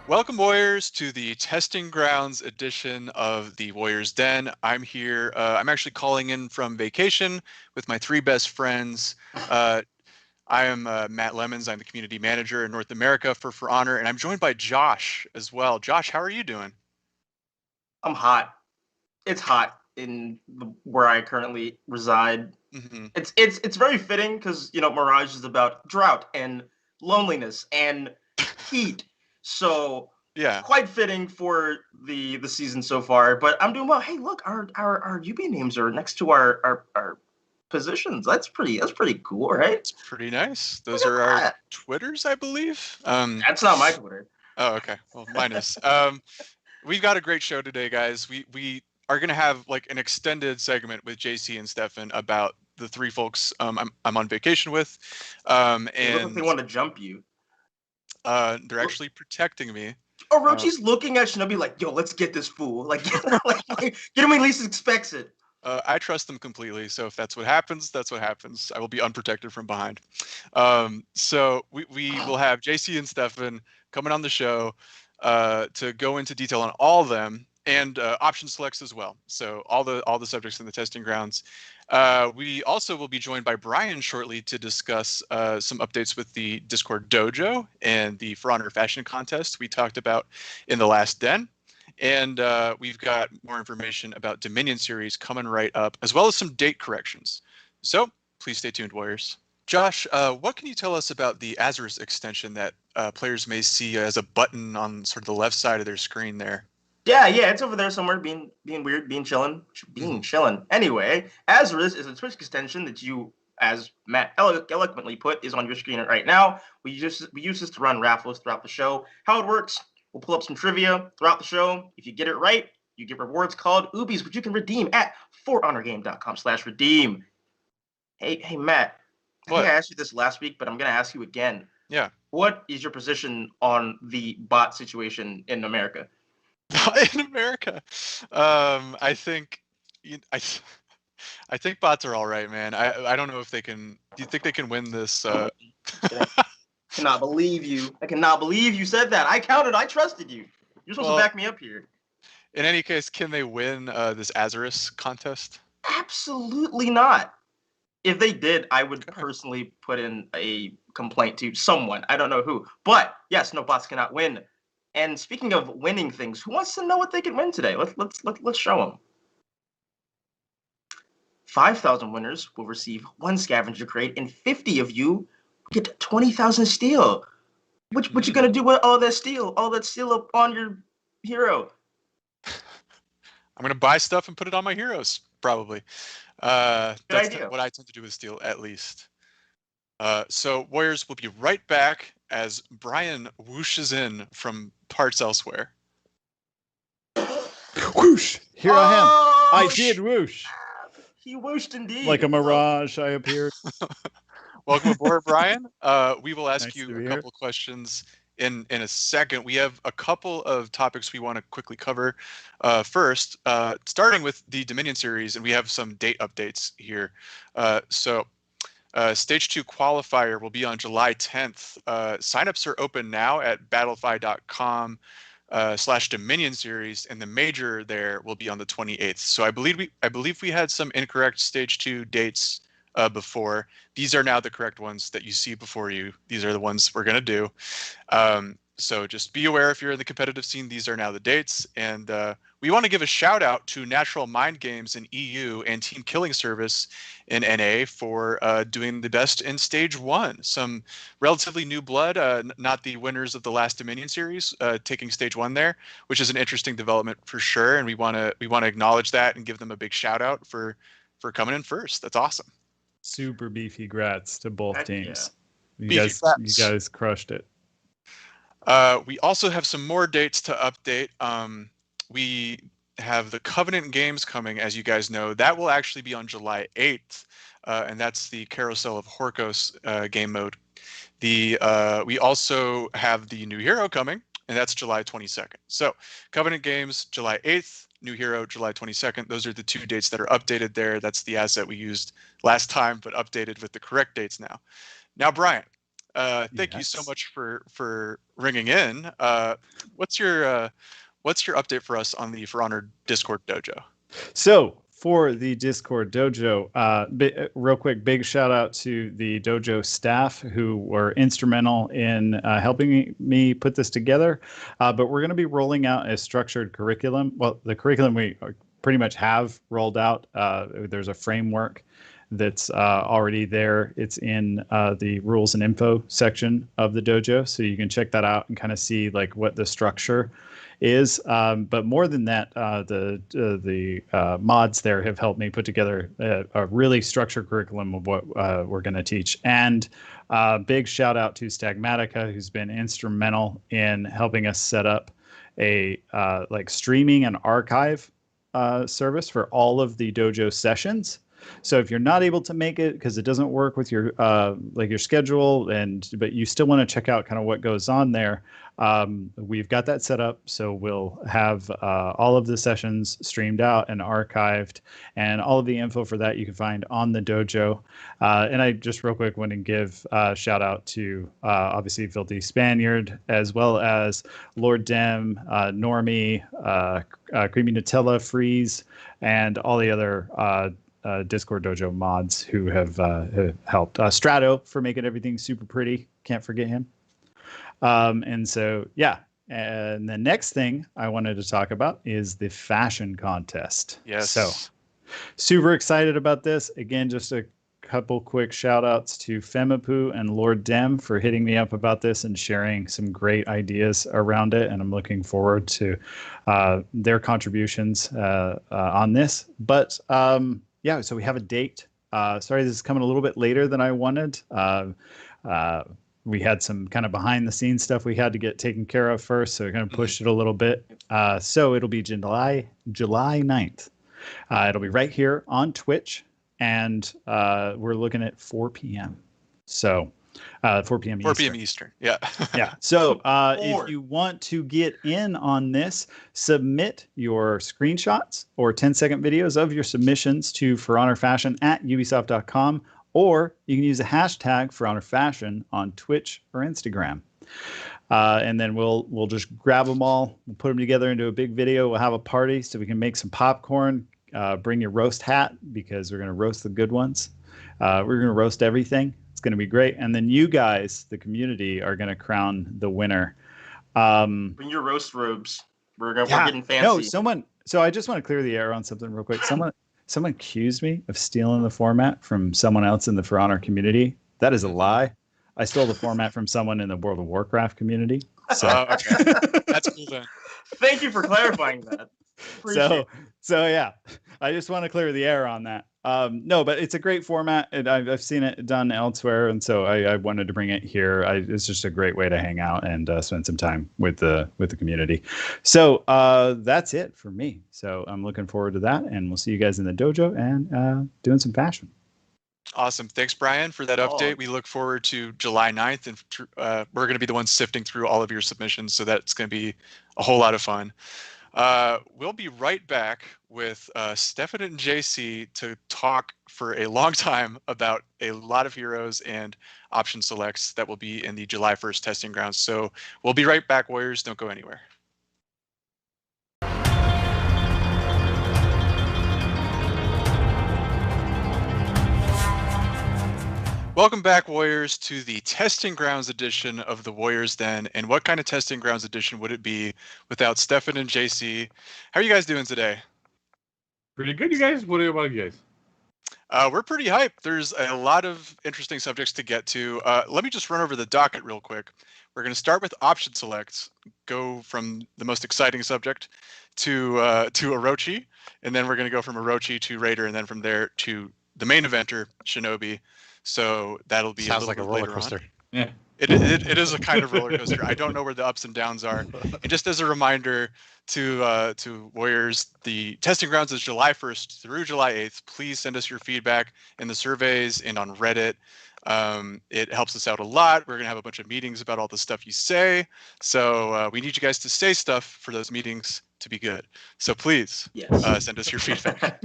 Welcome, Warriors, to the Testing Grounds edition of the Warriors Den. I'm here. I'm actually calling in from vacation with my three best friends. I am Matt Lemons. I'm the community manager in North America for Honor, and I'm joined by Josh as well. Josh, how are you doing? I'm hot. It's hot where I currently reside. Mm-hmm. It's very fitting because Mirage is about drought and loneliness and heat. So Yeah. quite fitting for the season so far. But I'm doing well. Hey, look, our UB names are next to our positions. That's pretty cool, right? It's pretty nice. Look Those at are our that. Twitters, I believe. That's not my Twitter. Oh, okay. Well, mine is. We've got a great show today, guys. We are gonna have like an extended segment with JC and Stefan about the three folks I'm on vacation with, They look like they and want to jump you. they're actually protecting me. Orochi's looking at Shinobi like, yo, let's get this fool. Like, get him when he least expects it. I trust them completely, so if that's what happens, that's what happens. I will be unprotected from behind. So we will have JC and Stefan coming on the show to go into detail on all of them and option selects as well. So all the subjects in the testing grounds. We also will be joined by Brian shortly to discuss some updates with the Discord Dojo and the For Honor Fashion Contest we talked about in the last den. And we've got more information about Dominion series coming right up, as well as some date corrections. So please stay tuned, Warriors. Josh, what can you tell us about the Azurus extension that players may see as a button on sort of the left side of their screen there? Yeah, it's over there somewhere, being weird, being chilling. Anyway, Azurus is a Twitch extension that you, as Matt eloquently put, is on your screen right now. We use this to run raffles throughout the show. How it works: we'll pull up some trivia throughout the show. If you get it right, you get rewards called Ubies, which you can redeem at forhonorgame.com/redeem. Hey, Matt. I think What? I asked you this last week, but I'm gonna ask you again. Yeah. What is your position on the bot situation in America? In America, I think I think bots are all right, man. I don't know if they can. Do you think they can win this? Cannot believe you. I cannot believe you said that. I counted. I trusted you. You're supposed to back me up here. In any case, can they win this Azurus contest? Absolutely not. If they did, I would personally put in a complaint to someone. I don't know who. But yes, no, bots cannot win. And speaking of winning things, who wants to know what they can win today? Let's show them. 5,000 winners will receive one scavenger crate, and 50 of you get 20,000 steel. What you gonna do with all that steel? All that steel up on your hero? I'm gonna buy stuff and put it on my heroes, probably. That's what I tend to do with steel, at least. So Warriors will be right back as Brian whooshes in from parts elsewhere. Whoosh! Here I am. I did whoosh. He whooshed indeed. Like a mirage, I appeared. Welcome aboard, Brian. We will ask you a couple of questions in a second. We have a couple of topics we want to quickly cover. First, starting with the Dominion series, and we have some date updates here. Stage 2 qualifier will be on July 10th. Signups are open now at battlefy.com/Dominion series, and the major there will be on the 28th. So I believe we had some incorrect Stage 2 dates before. These are now the correct ones that you see before you. These are the ones we're going to do. So just be aware if you're in the competitive scene, these are now the dates. And we want to give a shout out to Natural Mind Games in EU and Team Killing Service in NA for doing the best in Stage 1. Some relatively new blood, not the winners of the last Dominion series, taking Stage 1 there, which is an interesting development for sure. And we want to acknowledge that and give them a big shout out for coming in first. That's awesome. Super beefy grats to both teams. Yeah. You guys crushed it. We also have some more dates to update. We have the Covenant Games coming, as you guys know. That will actually be on July 8th, and that's the Carousel of Horkos game mode. We also have the new hero coming, and that's July 22nd. So Covenant Games, July 8th, new hero, July 22nd. Those are the two dates that are updated there. That's the asset we used last time, but updated with the correct dates now. Now, Brian, Thank you so Yes. much for ringing in. What's your update for us on the For Honor Discord dojo? So for the Discord dojo, real quick, big shout out to the dojo staff who were instrumental in helping me put this together. But we're going to be rolling out a structured curriculum. Well, the curriculum we pretty much have rolled out. There's a framework that's already there. It's in the rules and info section of the dojo, so you can check that out and kind of see like what the structure is. But more than that, the mods there have helped me put together a really structured curriculum of what we're going to teach. And big shout out to Stagmatica, who's been instrumental in helping us set up a like streaming and archive service for all of the dojo sessions. So if you're not able to make it because it doesn't work with your like your schedule, but you still want to check out kind of what goes on there, we've got that set up. So we'll have all of the sessions streamed out and archived, and all of the info for that you can find on the dojo. And I just real quick want to give a shout out to obviously Filthy Spaniard, as well as Lord Dem, Normie, Creamy Nutella, Freeze, and all the other Discord dojo mods who have helped. Strato for making everything super pretty. Can't forget him. And so, yeah. And the next thing I wanted to talk about is the fashion contest. Yes. So super excited about this. Again, just a couple quick shout outs to Femipu and Lord Dem for hitting me up about this and sharing some great ideas around it. And I'm looking forward to their contributions on this. But yeah, so we have a date. Sorry, this is coming a little bit later than I wanted. We had some kind of behind the scenes stuff we had to get taken care of first, so we kind of pushed it a little bit. So it'll be July 9th. It'll be right here on Twitch, and we're looking at 4 p.m. So 4 p.m. 4 Eastern. p.m. Eastern. Yeah. Yeah. So if you want to get in on this, submit your screenshots or 10-second videos of your submissions to forhonorfashion@ubisoft.com, or you can use the hashtag forhonorfashion on Twitch or Instagram. And then we'll just grab them all, we'll put them together into a big video. We'll have a party so we can make some popcorn. Bring your roast hat because we're going to roast the good ones. We're going to roast everything. It's going to be great. And then you guys, the community, are going to crown the winner. Bring your roast robes. We're getting fancy. No, so I just want to clear the air on something real quick. Someone accused me of stealing the format from someone else in the For Honor community. That is a lie. I stole the format from someone in the World of Warcraft community. So Okay. That's cool then. Thank you for clarifying that. So yeah, I just want to clear the air on that. No, but it's a great format, and I've seen it done elsewhere, and so I wanted to bring it here. It's just a great way to hang out and spend some time with the community. So that's it for me. So I'm looking forward to that, and we'll see you guys in the dojo and doing some fashion. Awesome. Thanks, Brian, for that update. We look forward to July 9th, and we're going to be the ones sifting through all of your submissions, so that's going to be a whole lot of fun. We'll be right back with Stefan and JC to talk for a long time about a lot of heroes and option selects that will be in the July 1st testing grounds. So we'll be right back, Warriors. Don't go anywhere. Welcome back, Warriors, to the Testing Grounds edition of the Warriors Den. And what kind of Testing Grounds edition would it be without Stefan and JC? How are you guys doing today? Pretty good, you guys. What about you guys? We're pretty hyped. There's a lot of interesting subjects to get to. Let me just run over the docket real quick. We're going to start with option selects, go from the most exciting subject to Orochi, and then we're going to go from Orochi to Raider, and then from there to the main eventer, Shinobi. So that'll be Sounds a like a roller coaster. Yeah. It is a kind of roller coaster. I don't know where the ups and downs are. And just as a reminder to Warriors, the testing grounds is July 1st through July 8th. Please send us your feedback in the surveys and on Reddit. It helps us out a lot. We're going to have a bunch of meetings about all the stuff you say. So we need you guys to say stuff for those meetings to be good. So please Yes. send us your feedback.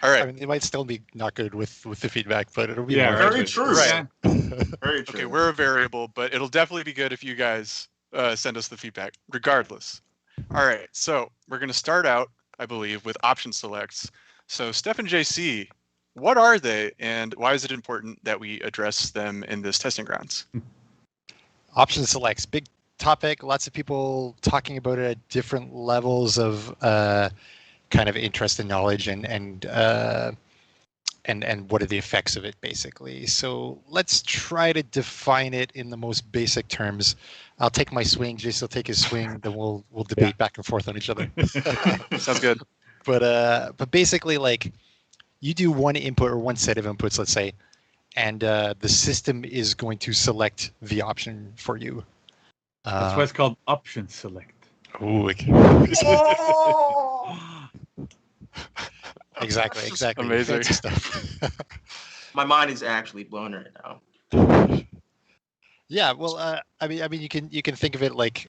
All right. I mean, it might still be not good with the feedback, but it'll be Yeah, more Very good. true. Right. Very true. Okay, we're a variable, but it'll definitely be good if you guys send us the feedback, regardless. All right, so we're going to start out, I believe, with option selects. So Steph and JC, what are they, and why is it important that we address them in this testing grounds? Option selects, big topic. Lots of people talking about it at different levels of kind of interest and knowledge, and what are the effects of it, basically. So let's try to define it in the most basic terms. I'll take my swing, Jason will take his swing, then we'll debate back and forth on each other. Sounds good. But basically, like, you do one input or one set of inputs, let's say, and the system is going to select the option for you. That's why it's called option select. Ooh, Oh! exactly. Amazing. Fancy stuff. My mind is actually blown right now. Yeah, well, I mean, you can think of it like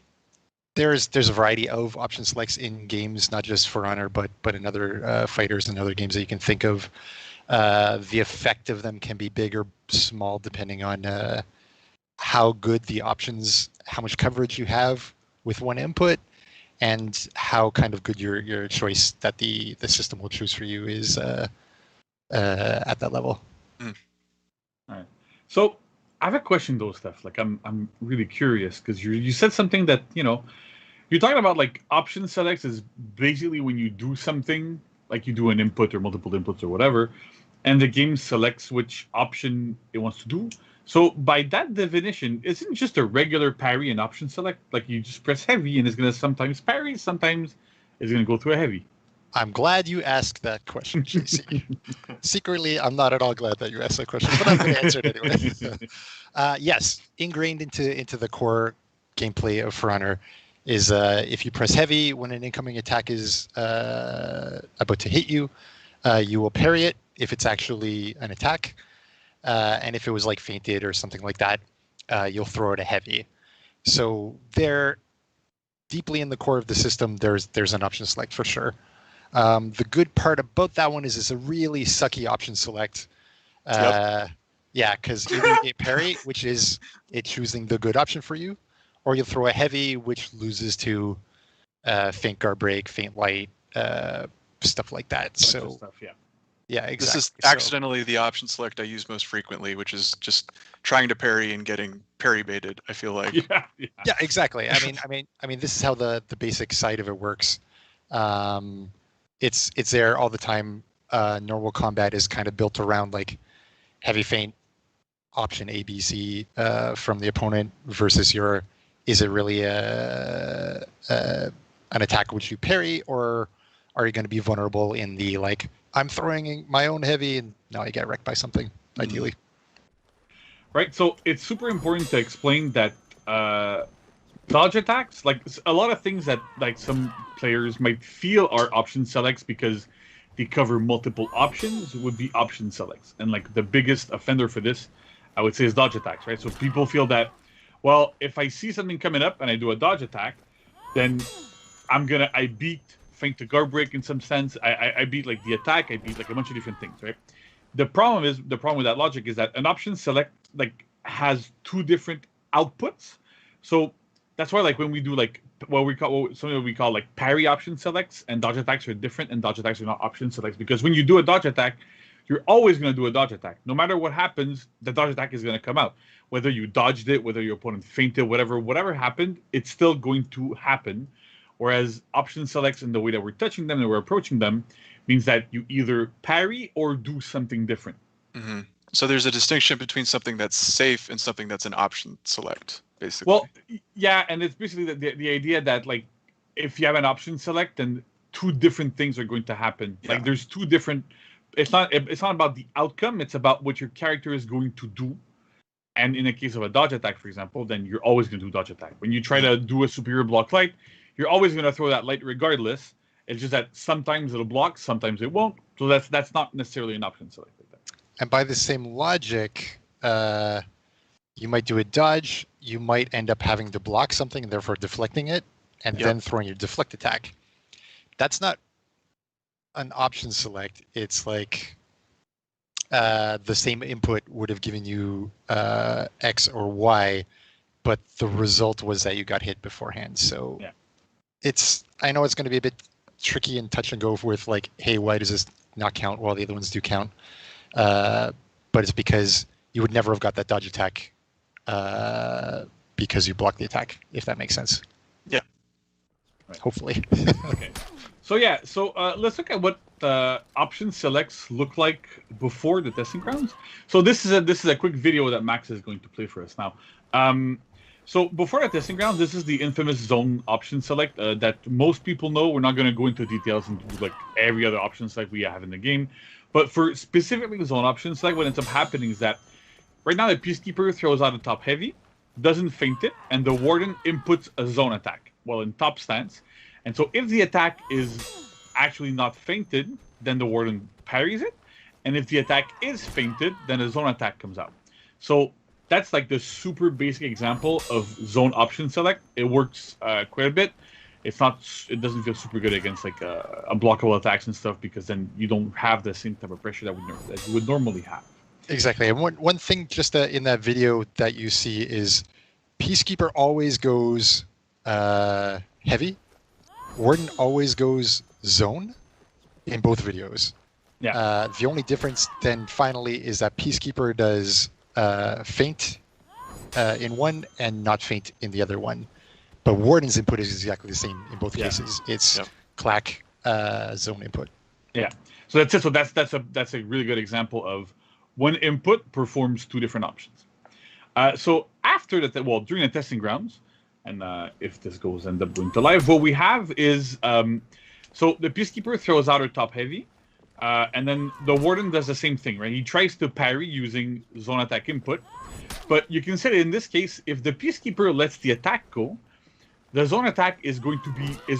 there's a variety of option selects in games, not just For Honor, but in other fighters and other games that you can think of. The effect of them can be big or small depending on how good the options, how much coverage you have with one input, and how kind of good your choice that the system will choose for you is at that level. All right. So I have a question though, Steph. Like I'm really curious because you said something that, you're talking about, like, option selects is basically when you do something, like you do an input or multiple inputs or whatever, and the game selects which option it wants to do. So by that definition, isn't it just a regular parry and option select? Like, you just press heavy and it's going to sometimes parry, sometimes it's going to go through a heavy. I'm glad you asked that question, JC. Secretly, I'm not at all glad that you asked that question, but I'm going to answer it anyway. Yes, ingrained into the core gameplay of For Honor is if you press heavy when an incoming attack is about to hit you, you will parry it if it's actually an attack. And if it was like feinted or something like that, you'll throw it a heavy. So there, deeply in the core of the system, there's an option select for sure. The good part about that one is it's a really sucky option select. Yep. Yeah, because either you get parry, which is it choosing the good option for you, or you'll throw a heavy, which loses to feint guard break, feint light, stuff like that. So Stuff, yeah. Yeah, exactly. This is accidentally the option select I use most frequently, which is just trying to parry and getting parry baited, I feel like. Yeah. Yeah, exactly. I mean, this is how the basic side of it works. It's there all the time. Normal combat is kind of built around like heavy feint, option A, B, C from the opponent versus your. Is it really an attack which you parry, or are you going to be vulnerable in the like? I'm throwing my own heavy, and now I get wrecked by something. Ideally. Right. So it's super important to explain that dodge attacks, like a lot of things that like some players might feel are option selects because they cover multiple options, would be option selects. And like the biggest offender for this, I would say, is dodge attacks. Right. So people feel that, well, if I see something coming up and I do a dodge attack, then I beat feint to guard break in some sense. I beat like the attack. I beat like a bunch of different things, right? The problem with that logic is that an option select like has two different outputs. So that's why like when we do like something we call like parry option selects, and dodge attacks are different, and dodge attacks are not option selects, because when you do a dodge attack, you're always going to do a dodge attack. No matter what happens, the dodge attack is going to come out. Whether you dodged it, whether your opponent feinted, whatever happened, it's still going to happen. Whereas option selects, in the way that we're touching them and we're approaching them, means that you either parry or do something different. Mm-hmm. So there's a distinction between something that's safe and something that's an option select, basically. Well, yeah, and it's basically the idea that like if you have an option select, then two different things are going to happen. Yeah. Like there's two different. It's not about the outcome. It's about what your character is going to do. And in the case of a dodge attack, for example, then you're always going to do dodge attack. When you try to do a superior block light, you're always going to throw that light regardless. It's just that sometimes it'll block, sometimes it won't. So that's not necessarily an option select like that. And by the same logic, you might do a dodge. You might end up having to block something and therefore deflecting it. and then throwing your deflect attack. That's not an option select. It's like the same input would have given you X or Y, but the result was that you got hit beforehand. So I know it's going to be a bit tricky and touch and go with like, hey, why does this not count while the other ones do count? But it's because you would never have got that dodge attack because you blocked the attack, if that makes sense. Yeah. Right. Hopefully. Okay. So let's look at what option selects look like before the testing grounds. So this is a quick video that Max is going to play for us now. So before the testing grounds, this is the infamous zone option select that most people know. We're not going to go into details and do like every other option select we have in the game. But for specifically zone option select, what ends up happening is that right now the Peacekeeper throws out a top heavy, doesn't feint it, and the Warden inputs a zone attack while in top stance. And so if the attack is actually not feinted, then the Warden parries it. And if the attack is feinted, then a zone attack comes out. So that's like the super basic example of zone option select. It works quite a bit. It doesn't feel super good against like unblockable attacks and stuff, because then you don't have the same type of pressure that you would normally have. Exactly. And one thing just in that video that you see is Peacekeeper always goes heavy. Warden always goes zone in both videos. Yeah. The only difference then finally is that Peacekeeper does feint in one and not feint in the other one. But Warden's input is exactly the same in both cases. It's clack zone input. Yeah. So that's it. So that's a really good example of one input performs two different options. So after that, during the testing grounds, and if this end up going to live, what we have is so the Peacekeeper throws out her top heavy, and then the Warden does the same thing, right? He tries to parry using zone attack input, but you can say that in this case, if the Peacekeeper lets the attack go, the zone attack is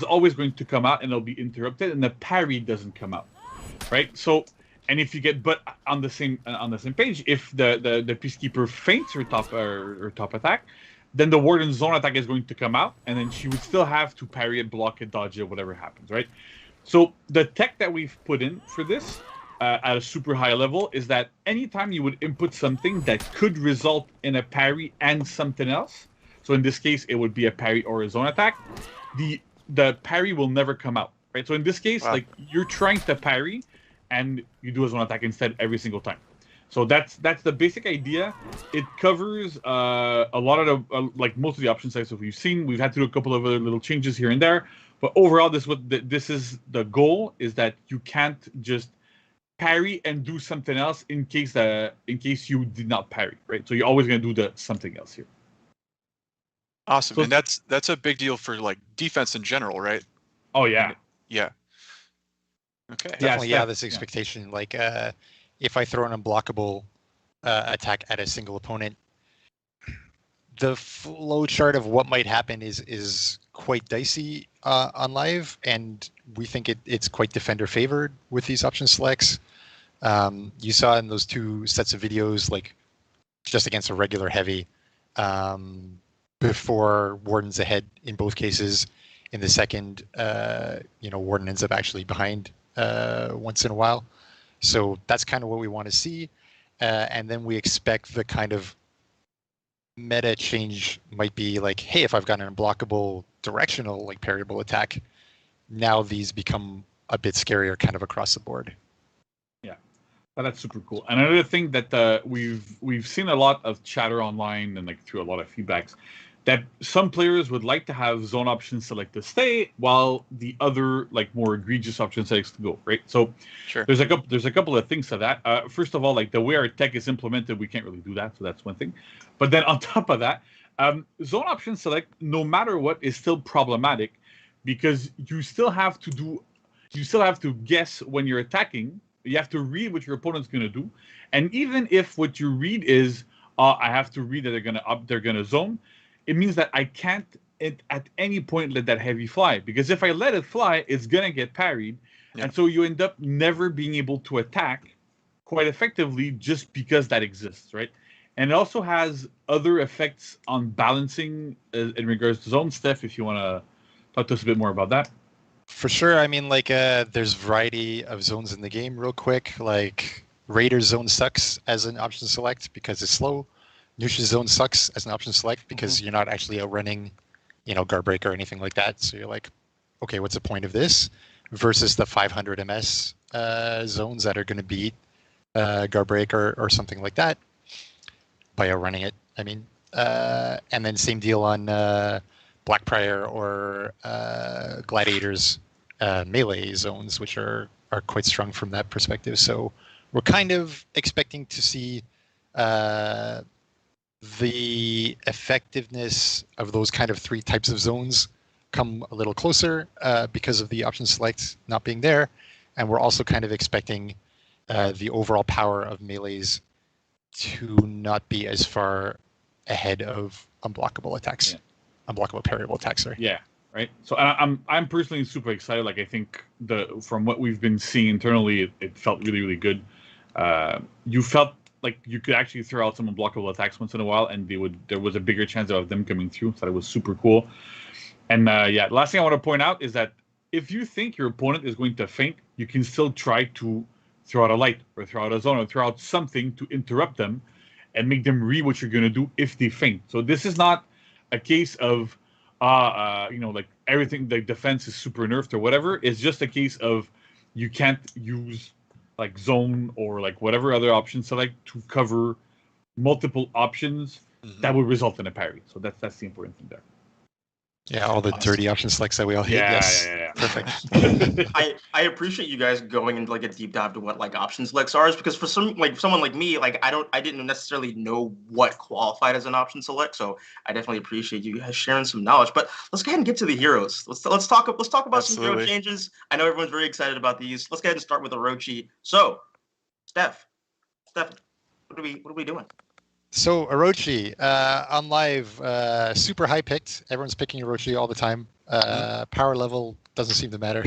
always going to come out and it'll be interrupted, and the parry doesn't come out, right? So, and if you get on the same page, if the Peacekeeper feints her top attack, then the Warden's zone attack is going to come out, and then she would still have to parry it, block it, dodge it, whatever happens, right? So the tech that we've put in for this at a super high level is that anytime you would input something that could result in a parry and something else, so in this case it would be a parry or a zone attack, the parry will never come out, right? So in this case, like you're trying to parry and you do a zone attack instead every single time. So that's the basic idea. It covers a lot of the like most of the option sets that we've seen. We've had to do a couple of other little changes here and there, but overall, this is the goal: is that you can't just parry and do something else in case you did not parry, right? So you're always going to do something else here. Awesome, So, and that's a big deal for like defense in general, right? Oh yeah, yeah. Okay. Definitely, this expectation. Like, if I throw an unblockable attack at a single opponent, the flow chart of what might happen is quite dicey on live, and we think it's quite defender favored with these option selects. You saw in those two sets of videos, like just against a regular heavy, before Warden's ahead in both cases. In the second, Warden ends up actually behind once in a while. So that's kind of what we want to see. And then we expect the kind of meta change might be like, hey, if I've got an unblockable directional, like parryable attack, now these become a bit scarier kind of across the board. Yeah, well, that's super cool. And another thing that we've seen a lot of chatter online and like through a lot of feedbacks, that some players would like to have zone option select to stay, while the other like more egregious option selects to go, right? So sure. There's a couple of things to that. First of all, like the way our tech is implemented, we can't really do that, so that's one thing. But then on top of that, zone option select, no matter what, is still problematic, because you still have to guess when you're attacking. You have to read what your opponent's going to do, and even if what you read is, I have to read that they're gonna zone, it means that I can't at any point let that heavy fly, because if I let it fly, it's gonna get parried, and so you end up never being able to attack quite effectively just because that exists, right? And it also has other effects on balancing in regards to zone. Steph, if you want to Talk to us a bit more about that. For sure. I mean, like, there's variety of zones in the game. Real quick, like Raider's zone sucks as an option select because it's slow. Nusha's zone sucks as an option select because you're not actually outrunning, guard break or anything like that. So you're like, okay, what's the point of this? Versus the 500 MS zones that are going to beat guard break or something like that by outrunning it. I mean, and then same deal on Blackbriar or Gladiators melee zones, which are quite strong from that perspective. So we're kind of expecting to see the effectiveness of those kind of 3 types of zones come a little closer because of the option select not being there. And we're also kind of expecting the overall power of melees to not be as far ahead of unblockable attacks, unblockable parryable attacks. Sorry. Yeah, right. So I'm personally super excited. Like I think from what we've been seeing internally, it felt really really good. You felt like you could actually throw out some unblockable attacks once in a while, and there was a bigger chance of them coming through. So that was super cool. And the last thing I want to point out is that if you think your opponent is going to feint, you can still try to throw out a light or throw out a zone or throw out something to interrupt them and make them read what you're going to do if they feint. So this is not a case of, like everything, the defense is super nerfed or whatever. It's just a case of you can't use like zone or like whatever other option select to cover multiple options that would result in a parry. So that's the important thing there. Yeah, all the dirty option selects that we all hate. Yeah. Perfect. I appreciate you guys going into like a deep dive to what like option selects are, because for someone like me, like I didn't necessarily know what qualified as an option select, so I definitely appreciate you guys sharing some knowledge. But let's go ahead and get to the heroes. Let's talk about some hero changes. I know everyone's very excited about these. Let's go ahead and start with Orochi. So, Stefan, what are we doing? So Orochi on live, super high picked. Everyone's picking Orochi all the time. Power level doesn't seem to matter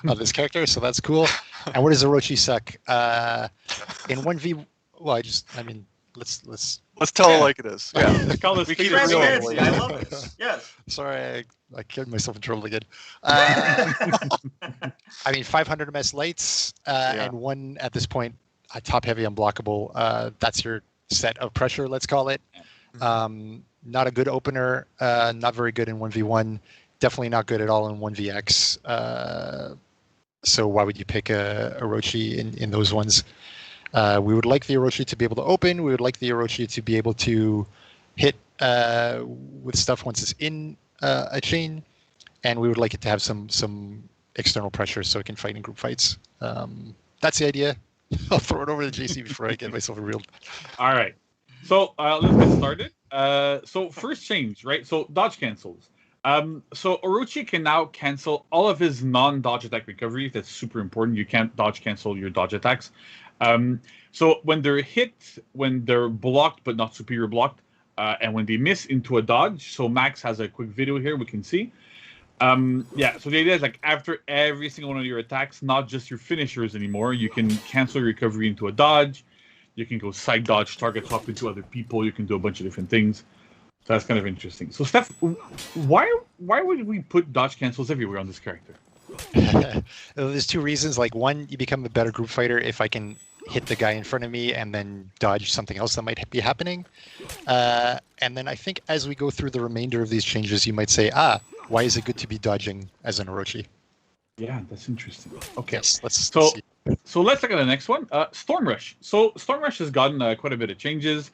on this character, so that's cool. And where does Orochi suck? In 1v, well, let's tell it like it is. Yeah, let's call this transparency. I love this. Yes. Sorry, I carried myself in trouble again. I mean, 500 MS lights and 1 at this point, top heavy unblockable. That's your set of pressure, let's call it. Not a good opener, not very good in 1v1, definitely not good at all in 1vx. So why would you pick a Orochi in those ones? We would like the Orochi to be able to open. We would like the Orochi to be able to hit with stuff once it's in a chain, and we would like it to have some external pressure so it can fight in group fights. That's the idea. I'll throw it over to JC before I get myself reeled. All right. So let's get started. So first change, right? So dodge cancels. So Orochi can now cancel all of his non-dodge attack recovery. That's super important. You can't dodge cancel your dodge attacks. So when they're hit, when they're blocked but not superior blocked, and when they miss into a dodge. So Max has a quick video here we can see. So the idea is like after every single one of your attacks, not just your finishers anymore, you can cancel your recovery into a dodge. You can go side dodge, target swap into other people. You can do a bunch of different things. So that's kind of interesting. So Steph, why would we put dodge cancels everywhere on this character? There's 2 reasons. Like, 1, you become a better group fighter if I can hit the guy in front of me and then dodge something else that might be happening. And then I think as we go through the remainder of these changes, you might say, why is it good to be dodging as an Orochi? Yeah, that's interesting. Okay, yes, let's see. So let's look at the next one. Storm Rush. So Storm Rush has gotten quite a bit of changes.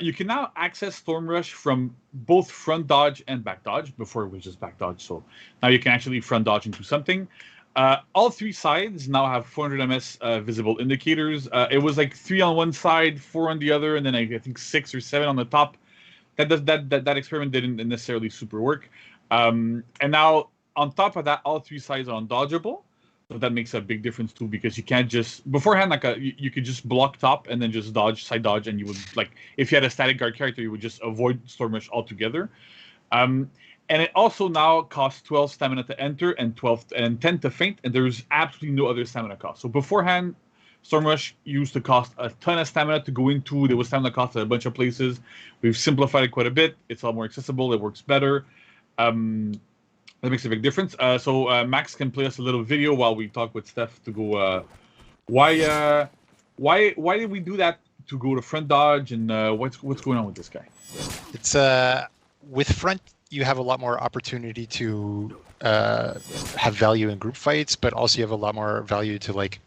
You can now access Storm Rush from both front dodge and back dodge. Before it was just back dodge. So now you can actually front dodge into something. All 3 sides now have 400 MS visible indicators. It was like 3 on one side, 4 on the other, and then I think 6 or 7 on the top. That experiment didn't necessarily super work. And now on top of that, all 3 sides are undodgeable. So that makes a big difference too, because you can't just beforehand you could just block top and then just dodge, side dodge, and you would, like, if you had a static guard character, you would just avoid Storm Rush altogether. And it also now costs 12 stamina to enter and 10 to feint, and there's absolutely no other stamina cost. So beforehand, Storm Rush used to cost a ton of stamina to go into. There was stamina cost at a bunch of places. We've simplified it quite a bit. It's a lot more accessible. It works better. That makes a big difference. So Max can play us a little video while we talk with Steph to go. Why did we do that to go to front dodge, and what's going on with this guy? It's with front, you have a lot more opportunity to have value in group fights, but also you have a lot more value to like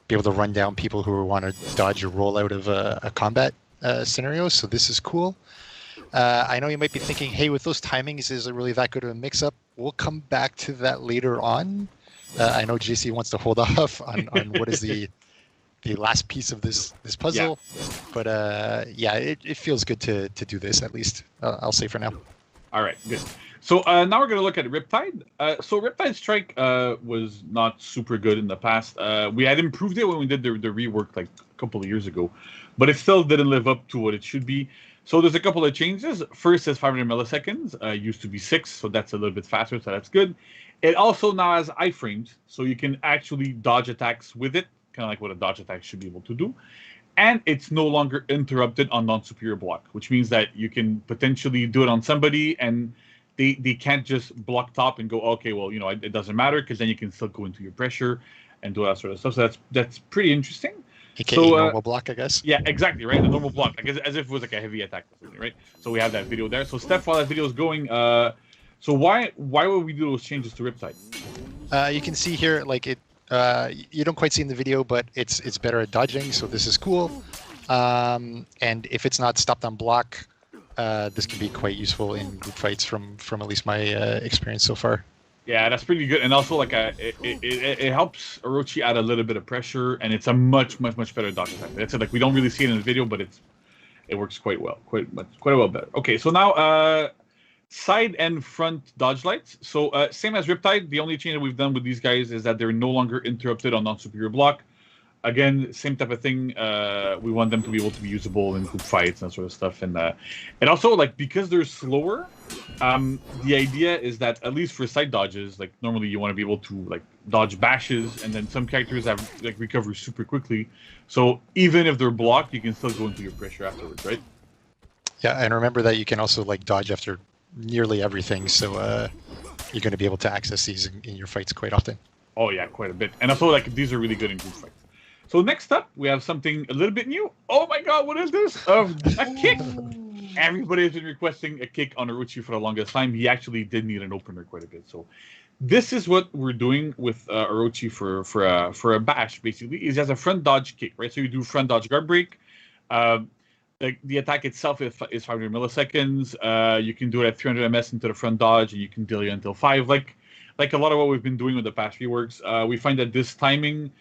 be able to run down people who want to dodge or roll out of a combat scenario. So this is cool. I know you might be thinking, hey, with those timings, is it really that good of a mix-up? We'll come back to that later on. I know JC wants to hold off on what is the last piece of this puzzle, but yeah, it feels good to do this at least. I'll say for now. All right, good. So now we're going to look at Riptide. So Riptide Strike was not super good in the past. We had improved it when we did the rework like a couple of years ago, but it still didn't live up to what it should be. So there's a couple of changes. First is 500 milliseconds. Used to be 6, so that's a little bit faster, so that's good. It also now has iframes, so you can actually dodge attacks with it, kind of like what a dodge attack should be able to do. And it's no longer interrupted on non-superior block, which means that you can potentially do it on somebody, and they can't just block top and go, okay, well, you know, it doesn't matter, because then you can still go into your pressure and do that sort of stuff. So that's pretty interesting. AKA normal block, I guess. Yeah, exactly, right? The normal block, like as if it was like a heavy attack or something, right? So we have that video there. So Steph, while that video is going, so why would we do those changes to Riptide? You can see here, like it. You don't quite see in the video, but it's better at dodging, so this is cool. And if it's not stopped on block, this can be quite useful in group fights from at least my experience so far. Yeah, that's pretty good, and also like it helps Orochi add a little bit of pressure, and it's a much better dodge attack. That's it. Like we don't really see it in the video, but it works quite well, quite a well better. Okay, so now side and front dodge lights. So same as Riptide, the only change that we've done with these guys is that they're no longer interrupted on non-superior block. Again, same type of thing. We want them to be able to be usable in group fights and that sort of stuff. And also, like, because they're slower, the idea is that, at least for side dodges, like, normally you want to be able to, like, dodge bashes, and then some characters have, like, recovery super quickly. So even if they're blocked, you can still go into your pressure afterwards, right? Yeah, and remember that you can also, like, dodge after nearly everything, so you're going to be able to access these in your fights quite often. Oh, yeah, quite a bit. And also, like, these are really good in group fights. So next up, we have something a little bit new. Oh my god, what is this? A kick! Everybody has been requesting a kick on Orochi for the longest time. He actually did need an opener quite a bit. So this is what we're doing with Orochi for a bash, basically. He has a front dodge kick, right? So you do front dodge guard break. The attack itself is 500 milliseconds. You can do it at 300 ms into the front dodge, and you can delay until 5. Like a lot of what we've been doing with the past reworks. We find that this timing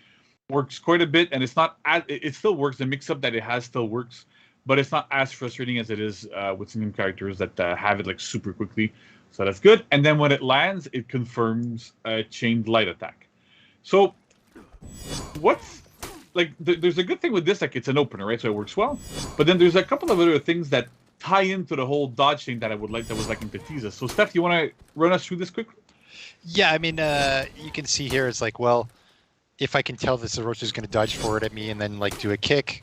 works quite a bit, and it's not as, it still works. The mix-up that it has still works, but it's not as frustrating as it is with some characters that have it like super quickly. So that's good. And then when it lands, it confirms a chained light attack. So what's like there's a good thing with this, like it's an opener, right? So it works well. But then there's a couple of other things that tie into the whole dodge thing that I would like, that was like in Petiza. So Steph, you want to run us through this quickly? Yeah, I mean, you can see here, it's like, well, if I can tell that Orochi is going to dodge forward at me and then like do a kick,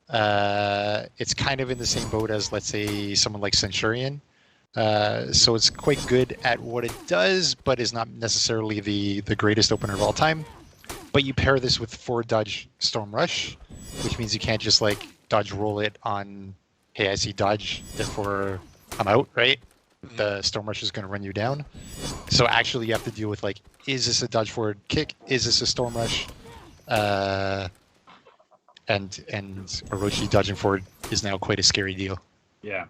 it's kind of in the same boat as, let's say, someone like Centurion. So it's quite good at what it does, but is not necessarily the greatest opener of all time. But you pair this with forward dodge Storm Rush, which means you can't just like dodge roll it on, hey, I see dodge, therefore I'm out, right? The Storm Rush is going to run you down. So actually you have to deal with like, is this a dodge forward kick? Is this a Storm Rush? And Orochi dodging forward is now quite a scary deal. Yeah.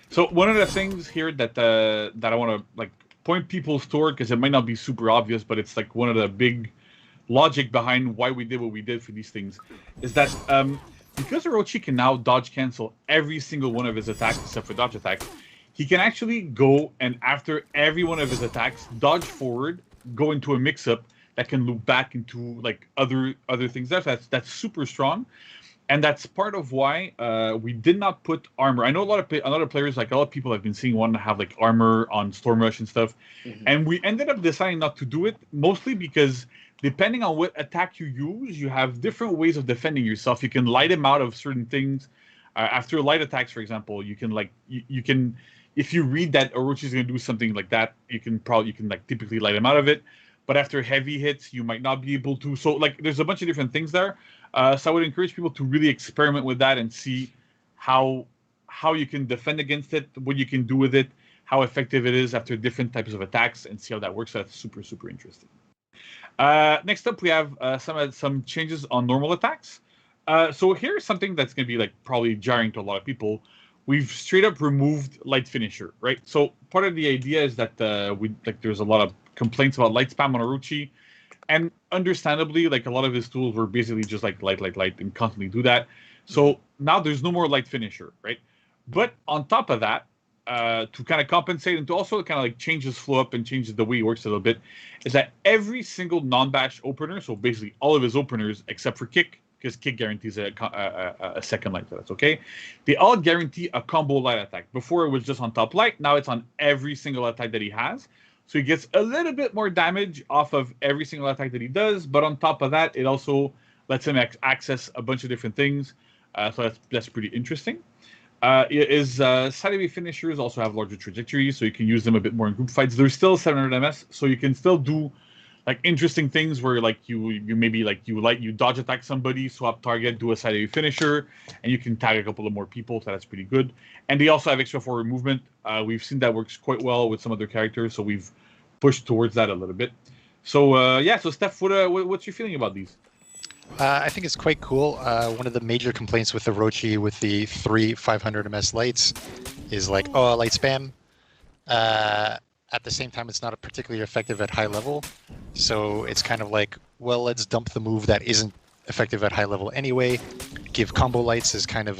So one of the things here that I want to like point people toward, because it might not be super obvious, but it's like one of the big logic behind why we did what we did for these things, is that because Orochi can now dodge cancel every single one of his attacks except for dodge attack, he can actually go and after every one of his attacks dodge forward, go into a mix-up that can loop back into like other things. That's super strong, and that's part of why we did not put armor. I know a lot of players, like a lot of people have been seeing wanting to have like armor on Storm Rush and stuff, and we ended up deciding not to do it, mostly because depending on what attack you use, you have different ways of defending yourself. You can light him out of certain things. After light attacks, for example, you can like you can, if you read that Orochi is going to do something like that, you can like typically light him out of it. But after heavy hits, you might not be able to. So like there's a bunch of different things there. So I would encourage people to really experiment with that and see how you can defend against it, what you can do with it, how effective it is after different types of attacks, and see how that works. So that's super, super interesting. Next up, we have some changes on normal attacks. So here's something that's going to be like probably jarring to a lot of people. We've straight up removed light finisher, right? So part of the idea is that there's a lot of complaints about light spam on Orochi, and understandably, like a lot of his tools were basically just like light, and constantly do that. So now there's no more light finisher, right? But on top of that, to kind of compensate and to also kind of like change his flow up and change the way he works a little bit, is that every single non-bash opener, so basically all of his openers except for Kick, because Kick guarantees a second light, so that's okay. They all guarantee a combo light attack. Before it was just on top light, now it's on every single attack that he has. So he gets a little bit more damage off of every single attack that he does, but on top of that, it also lets him access a bunch of different things. So that's pretty interesting. Side A finishers also have larger trajectories, so you can use them a bit more in group fights. They're still 700 MS, so you can still do like interesting things where like you maybe like you dodge attack somebody, swap target, do a side A finisher, and you can tag a couple of more people. So that's pretty good. And they also have extra forward movement. We've seen that works quite well with some other characters, so we've pushed towards that a little bit. So so Steph, what's your feeling about these? I think it's quite cool. One of the major complaints with Orochi with the 3 500 MS lights is like, oh, light spam. At the same time, it's not particularly effective at high level. So it's kind of like, well, let's dump the move that isn't effective at high level anyway. Give combo lights as kind of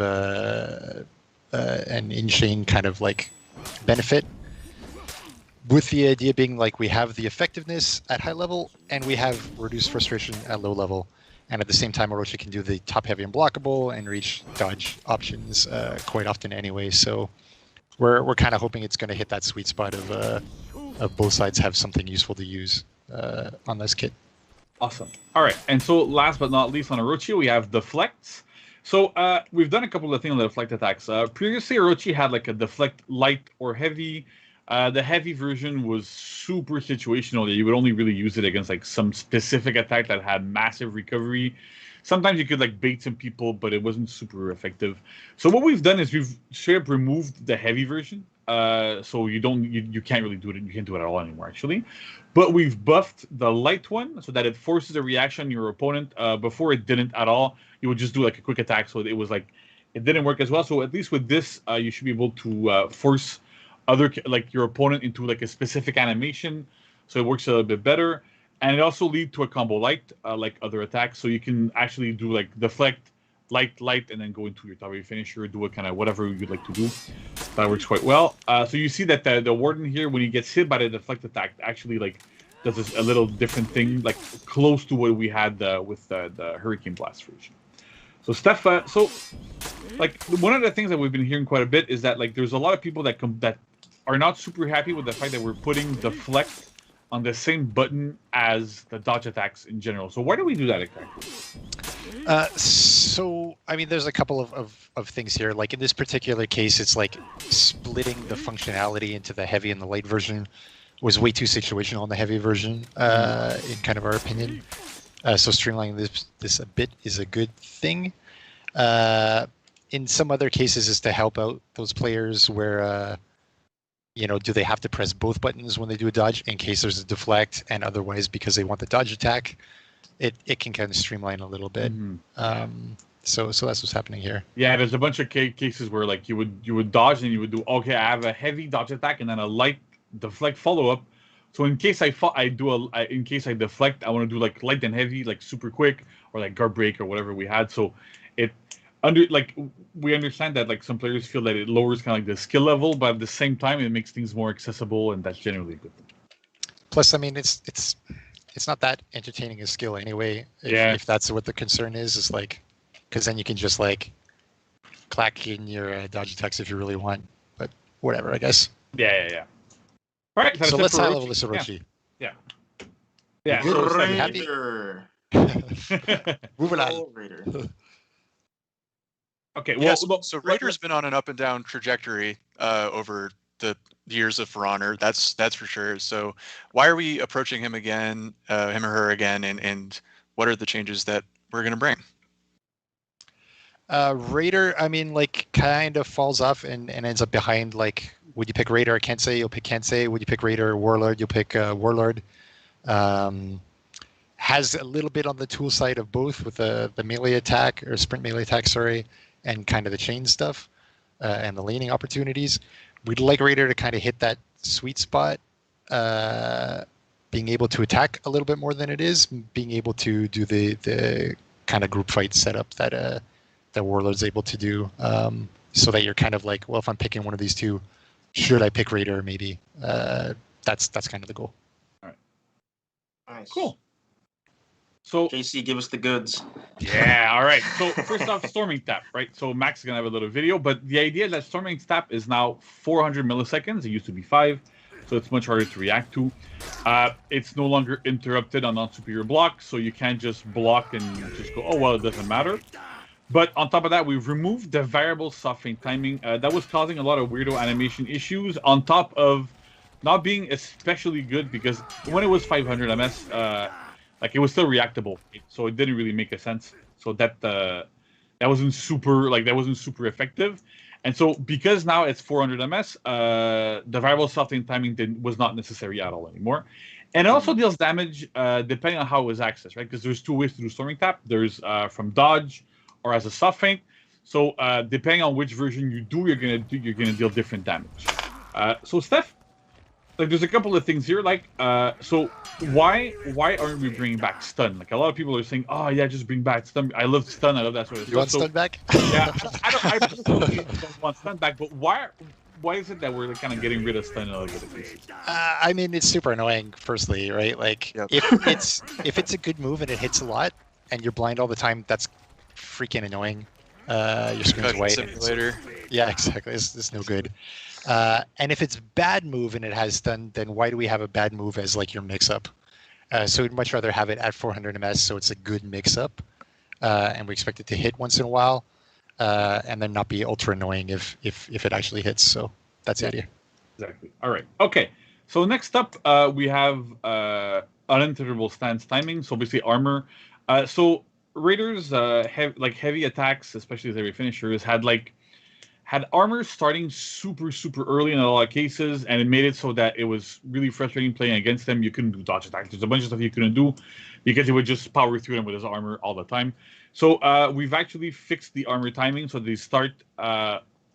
an in-chain kind of like benefit. With the idea being like we have the effectiveness at high level and we have reduced frustration at low level. And at the same time, Orochi can do the top heavy unblockable and reach dodge options quite often anyway. So we're kind of hoping it's going to hit that sweet spot of both sides have something useful to use on this kit. Awesome. All right. And so last but not least on Orochi, we have deflects. So we've done a couple of things on the deflect attacks. Previously, Orochi had like a deflect light or heavy. The heavy version was super situational. You would only really use it against like some specific attack that had massive recovery. Sometimes you could like bait some people, but it wasn't super effective. So what we've done is we've straight up removed the heavy version. So you can't really do it. You can't do it at all anymore, actually. But we've buffed the light one so that it forces a reaction on your opponent. Before it didn't at all. You would just do like a quick attack. So it was like it didn't work as well. So at least with this, you should be able to force your opponent into like a specific animation. So it works a little bit better. And it also leads to a combo light, like other attacks. So you can actually do like deflect, light, and then go into your top heavy finisher, do it kind of whatever you'd like to do. That works quite well. So you see that the Warden here, when he gets hit by the deflect attack, actually like does a little different thing, like close to what we had with the Hurricane Blast version. So Steph, like one of the things that we've been hearing quite a bit is that like there's a lot of people that are not super happy with the fact that we're putting deflect on the same button as the dodge attacks in general. So why do we do that exactly? So, I mean, there's a couple of things here. Like in this particular case, it's like splitting the functionality into the heavy and the light version was way too situational in the heavy version, in kind of our opinion. So streamlining this a bit is a good thing. In some other cases, is to help out those players where do they have to press both buttons when they do a dodge in case there's a deflect, and otherwise because they want the dodge attack, it can kind of streamline a little bit. Mm-hmm. So that's what's happening here. Yeah, there's a bunch of cases where like you would dodge and you would do, okay, I have a heavy dodge attack and then a light deflect follow up. So in case in case I deflect, I want to do like light and heavy, like super quick, or like guard break or whatever we had. So we understand that like some players feel that it lowers kind of like the skill level, but at the same time it makes things more accessible, and that's generally a good thing. Plus, I mean, it's not that entertaining a skill anyway. If that's what the concern is, it's like, because then you can just like clack in your dodge attacks if you really want. But whatever, I guess. Yeah. All right, so let's high level this Orochi. Yeah. So happy? Moving on. Okay, well, Yes. look, So Raider's been on an up and down trajectory over the years of For Honor. That's for sure. So why are we approaching him again, him or her again, and what are the changes that we're going to bring? Raider, I mean, like, kind of falls off and ends up behind, like, would you pick Raider or Kensei? You'll pick Kensei. Would you pick Raider or Warlord? You'll pick Warlord. Has a little bit on the tool side of both with the melee attack, or sprint melee attack, sorry, and kind of the chain stuff and the laning opportunities. We'd like Raider to kind of hit that sweet spot, being able to attack a little bit more than it is, being able to do the kind of group fight setup that Warlord's able to do, so that you're kind of like, well, if I'm picking one of these two, should I pick Raider? Maybe that's kind of the goal. All right. Nice. Cool. So JC, give us the goods. yeah, all right. So first off, Storming Tap, right? So Max is gonna have a little video, but the idea that Storming Tap is now 400 milliseconds. It used to be 5, so it's much harder to react to. It's no longer interrupted on non-superior block, so you can't just block and just go, oh well, it doesn't matter. But on top of that, we've removed the variable soft feint timing that was causing a lot of weirdo animation issues. On top of not being especially good, because when it was 500 ms. Like, it was still reactable, so it didn't really make a sense. So that wasn't super effective. And so because now it's 400 ms, the variable soft feint timing was not necessary at all anymore. And it also deals damage depending on how it was accessed, right? Because there's 2 ways to do Storming Tap. There's from dodge or as a soft feint. So depending on which version you do, you're gonna deal different damage. So Steph, like, there's a couple of things here. Like, so why aren't we bringing back stun? Like, a lot of people are saying, oh yeah, just bring back stun. I love stun. I love that sort of stuff. You want stun back? Yeah, I personally don't want stun back. But why is it that we're kind of getting rid of stun in other cases? I mean, it's super annoying. Firstly, right? Like, Yep. if it's a good move and it hits a lot, and you're blind all the time, that's freaking annoying. Your screen's Concussion white. simulator. Yeah, exactly. It's no good. And if it's bad move and it has stun, then why do we have a bad move as like your mix-up? So we'd much rather have it at 400 ms, so it's a good mix-up, and we expect it to hit once in a while, and then not be ultra annoying if it actually hits. So that's the idea. Exactly. All right. Okay. So next up, we have uninterruptible stance timing. So basically armor. So Raiders heavy attacks, especially as heavy finishers, had armor starting super early in a lot of cases, and it made it so that it was really frustrating playing against them. You couldn't do dodge attacks. There's a bunch of stuff you couldn't do because he would just power through them with his armor all the time. So we've actually fixed the armor timing so they start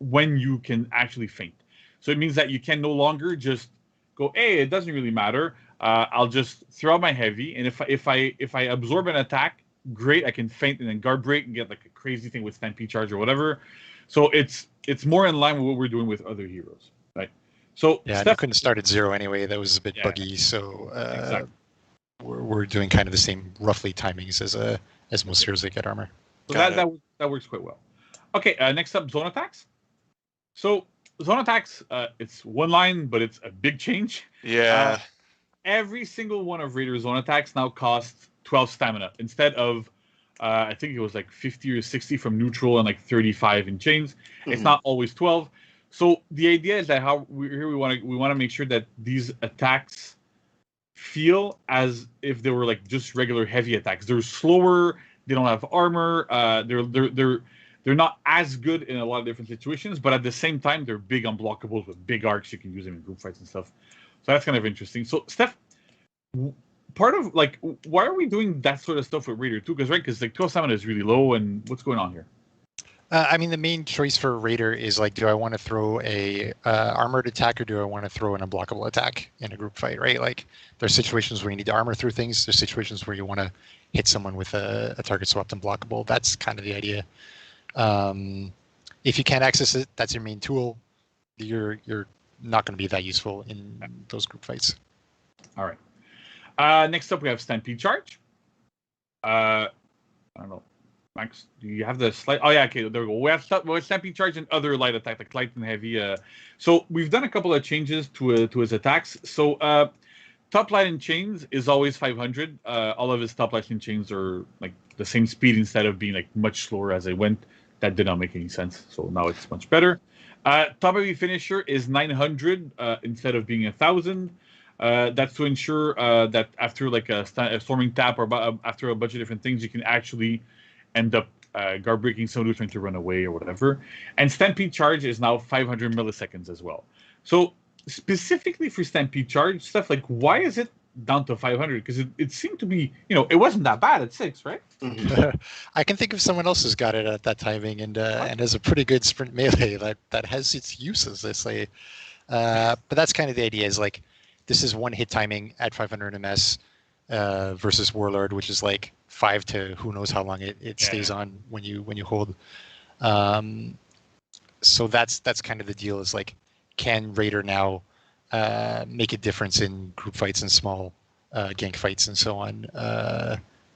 when you can actually feint. So it means that you can no longer just go, hey, it doesn't really matter. I'll just throw out my heavy, and if I absorb an attack, great, I can feint and then guard break and get like a crazy thing with stampede charge or whatever. So it's more in line with what we're doing with other heroes, right? So yeah, you couldn't start at 0 anyway. That was a bit buggy. So exactly. we're doing kind of the same roughly timings as most heroes that get armor. So that works quite well. Okay, next up, zone attacks. So zone attacks, it's one line, but it's a big change. Yeah. Every single one of Raider's zone attacks now costs 12 stamina instead of I think it was like 50 or 60 from neutral and like 35 in chains. It's not always 12. So the idea is that we want to make sure that these attacks feel as if they were like just regular heavy attacks. They're slower. They don't have armor. They're not as good in a lot of different situations, but at the same time, they're big unblockables with big arcs. You can use them in group fights and stuff. So that's kind of interesting. So Steph, part of like, why are we doing that sort of stuff with Raider too? Because like 12 stamina is really low, and what's going on here? I mean, the main choice for Raider is like, do I want to throw a armored attack or do I want to throw an unblockable attack in a group fight, right? Like, there's situations where you need to armor through things. There's situations where you want to hit someone with a target swapped unblockable. That's kind of the idea. If you can't access it, that's your main tool. You're not going to be that useful in those group fights. All right. Next up, we have Stampede Charge. I don't know. Max, do you have the slide? Oh, yeah, okay, there we go. We have Stampede Charge and other light attack, like light and heavy. So we've done a couple of changes to his attacks. So top light and chains is always 500. All of his top light and chains are like the same speed instead of being like much slower as they went. that did not make any sense. So now it's much better. Top heavy finisher is 900 instead of being 1,000. That's to ensure that after like a storming tap or after a bunch of different things, you can actually end up guard breaking someone who's trying to run away or whatever. And Stampede Charge is now 500 milliseconds as well. So specifically for Stampede Charge stuff, like why is it down to 500? Because it seemed to be, it wasn't that bad at 6, right? I can think of someone else who's got it at that timing and has a pretty good sprint melee that has its uses. They say, but that's kind of the idea. Is like this is one hit timing at 500 ms versus Warlord, which is like 5 to who knows how long it stays on when you hold. So that's kind of the deal. Is like, can Raider now make a difference in group fights and small gank fights and so on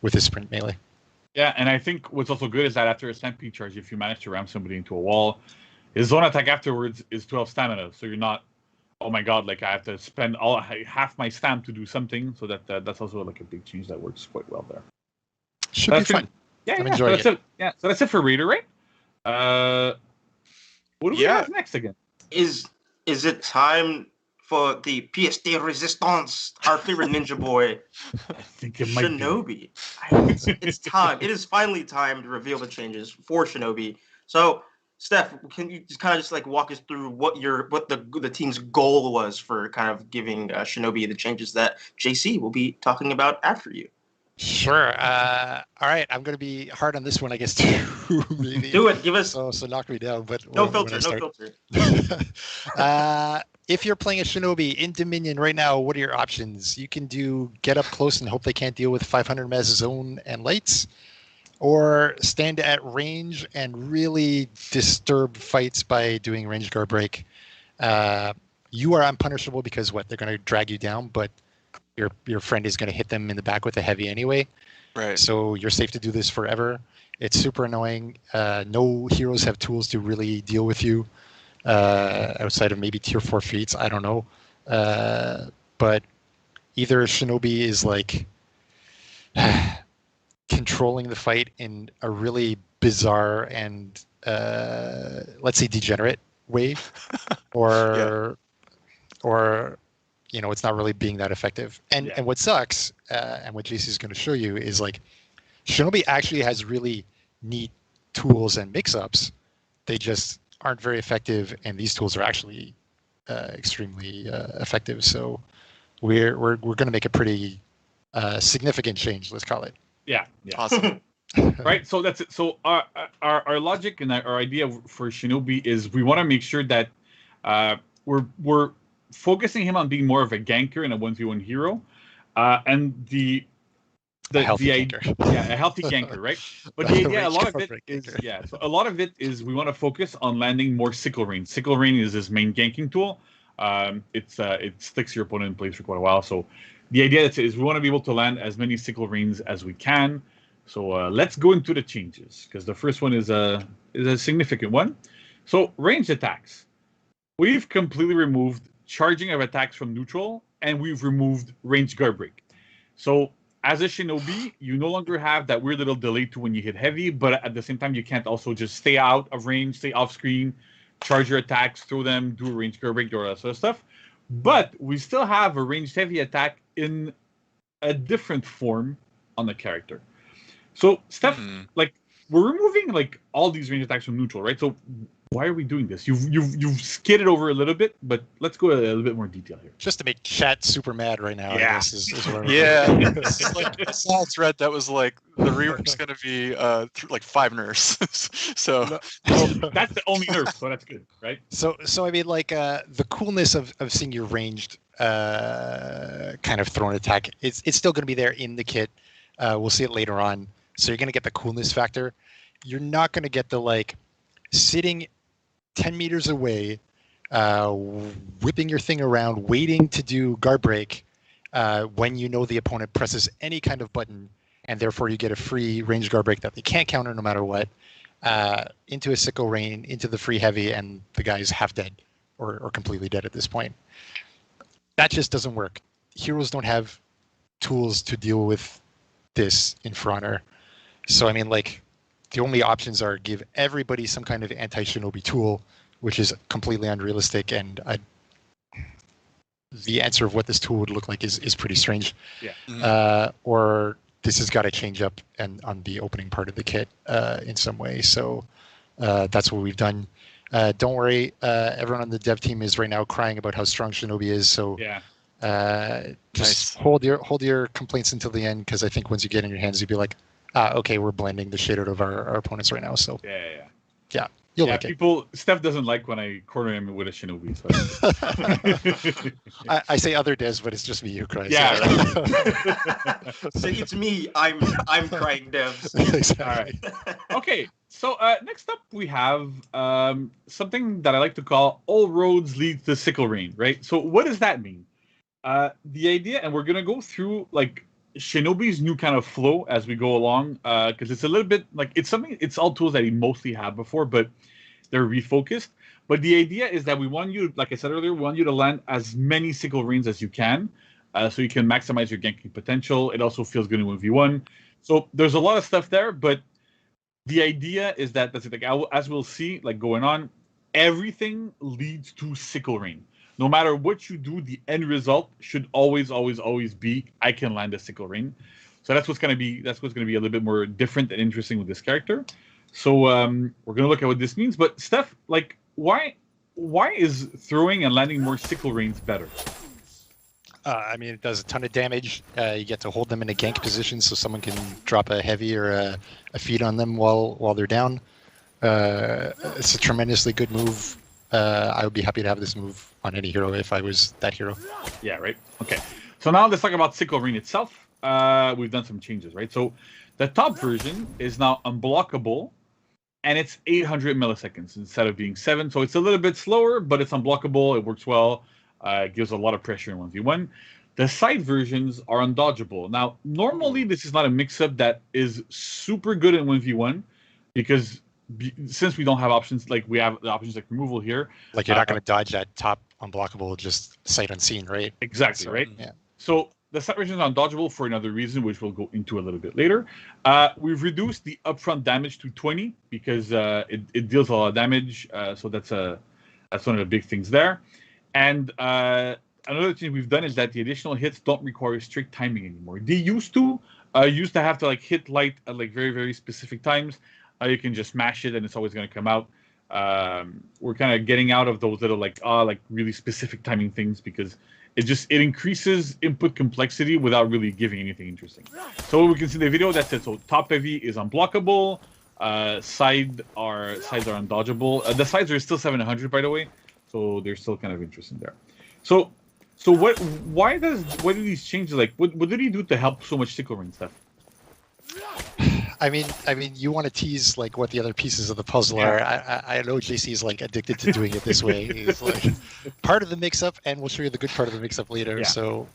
with his sprint melee? Yeah, and I think what's also good is that after a Stampede Charge, if you manage to ram somebody into a wall, his zone attack afterwards is 12 stamina. So you're not, oh my god, like I have to spend half my stamp to do something. So that's also like a big change that works quite well there. Should be fun. Yeah, I'm enjoying it. Yeah, so that's it for Raider, right? What do we have next again? Is it time for the pièce de résistance, our favorite ninja boy, I think it might Shinobi? It's time. It is finally time to reveal the changes for Shinobi. So, Steph, can you just kind of like walk us through what the team's goal was for kind of giving Shinobi the changes that JC will be talking about after you? Sure. All right. I'm going to be hard on this one, I guess, too. Maybe. Do it. Give us. So knock me down. But no filter. No filter. If you're playing a Shinobi in Dominion right now, what are your options? You can do get up close and hope they can't deal with 500 ms zone and lights, or stand at range and really disturb fights by doing range guard break. You are unpunishable because they're going to drag you down, but your friend is going to hit them in the back with a heavy anyway. Right. So you're safe to do this forever. It's super annoying. No heroes have tools to really deal with you outside of maybe tier 4 feats. I don't know. But either Shinobi is like controlling the fight in a really bizarre and let's say degenerate way, or it's not really being that effective. And what sucks, and what JC is going to show you, is like Shinobi actually has really neat tools and mix-ups. They just aren't very effective, and these tools are actually extremely effective. So we're going to make a pretty significant change, let's call it. Yeah. Awesome. Right. So that's it. So our logic and our idea for Shinobi is we want to make sure that we're focusing him on being more of a ganker and a 1v1 hero, and a healthy ganker, right? But the idea, a lot of it is we want to focus on landing more sickle rain. Sickle rain is his main ganking tool. It sticks your opponent in place for quite a while. So the idea is we want to be able to land as many sickle rains as we can. So let's go into the changes, because the first one is a significant one. So ranged attacks, we've completely removed charging of attacks from neutral, and we've removed range guard break. So as a Shinobi, you no longer have that weird little delay to when you hit heavy, but at the same time, you can't also just stay out of range, stay off screen, charge your attacks, throw them, do a range guard break, do all that sort of stuff. But we still have a ranged heavy attack in a different form on the character. So Steph, like, we're removing like all these range attacks from neutral, right? So why are we doing this? You've skidded over a little bit, but let's go a little bit more detail here. Just to make chat super mad right now. Yeah. I guess is what It's like I saw a thread that was like the rework's going to be like 5 nerfs. So that's the only nerf, so that's good, right? So I mean, like the coolness of seeing your ranged kind of thrown attack, it's still going to be there in the kit. We'll see it later on. So you're going to get the coolness factor. You're not going to get the like sitting 10 meters away, whipping your thing around, waiting to do guard break when you know the opponent presses any kind of button, and therefore you get a free range guard break that they can't counter no matter what, into a sickle rain, into the free heavy, and the guy's half dead or completely dead at this point. That just doesn't work. Heroes don't have tools to deal with this in For Honor. So I mean, like, the only options are give everybody some kind of anti-Shinobi tool, which is completely unrealistic, and the answer of what this tool would look like is pretty strange. Yeah. Or this has got to change up and on the opening part of the kit in some way. So that's what we've done. Don't worry, everyone on the dev team is right now crying about how strong Shinobi is. So just hold your complaints until the end, because I think once you get in your hands, you'll be like, okay, we're blending the shit out of our opponents right now. So yeah. You'll like it. Steph doesn't like when I corner him with a Shinobi. So. I say other devs, but it's just me who cries. Yeah. Right. So it's me. I'm crying devs. Exactly. All right. Okay. So next up we have something that I like to call all roads lead to Sickle Rain. Right. So what does that mean? The idea, and we're gonna go through like Shinobi's new kind of flow as we go along, because it's a little bit like it's all tools that he mostly had before, but they're refocused. But the idea is that we want you, like I said earlier, we want you to land as many Sickle Rains as you can, so you can maximize your ganking potential. It also feels good in 1v1. So there's a lot of stuff there, but the idea is that that's it. Like as we'll see, like going on, everything leads to Sickle Rain. No matter what you do, the end result should always be I can land a Sickle Rain. So that's what's gonna be a little bit more different and interesting with this character. So we're gonna look at what this means. But Steph, like, why is throwing and landing more Sickle Rains better? I mean, it does a ton of damage. You get to hold them in a gank position, so someone can drop a heavy or a feed on them while they're down. It's a tremendously good move. I would be happy to have this move on any hero if I was that hero. Yeah, right. Okay. So now let's talk about Sickle Rain itself. We've done some changes, right? So the top version is now unblockable, and it's 800 milliseconds instead of being 7. So it's a little bit slower, but it's unblockable. It works well. It gives a lot of pressure in 1v1. The side versions are undodgeable. Now, normally this is not a mix-up that is super good in 1v1 because since we don't have options, like we have the options like removal here. Like you're not going to dodge that top unblockable just sight unseen, right? Exactly, so, right? Yeah. So the side version is undodgeable for another reason, which we'll go into a little bit later. We've reduced the upfront damage to 20 because it deals a lot of damage. So that's one of the big things there. And another thing we've done is that the additional hits don't require strict timing anymore. They used to have to like hit light at like very, very specific times. You can just mash it and it's always going to come out. We're kind of getting out of those little like really specific timing things because it increases input complexity without really giving anything interesting. So we can see in the video that's it. So top heavy is unblockable. Sides are undodgeable. The sides are still 700 by the way, so they're still kind of interesting there. So why do these changes, like what did he do to help so much Sickle Rain stuff? I mean, you want to tease like what the other pieces of the puzzle are. I know JC is like addicted to doing it this way. It's like part of the mix-up, and we'll show you the good part of the mix-up later. Yeah. So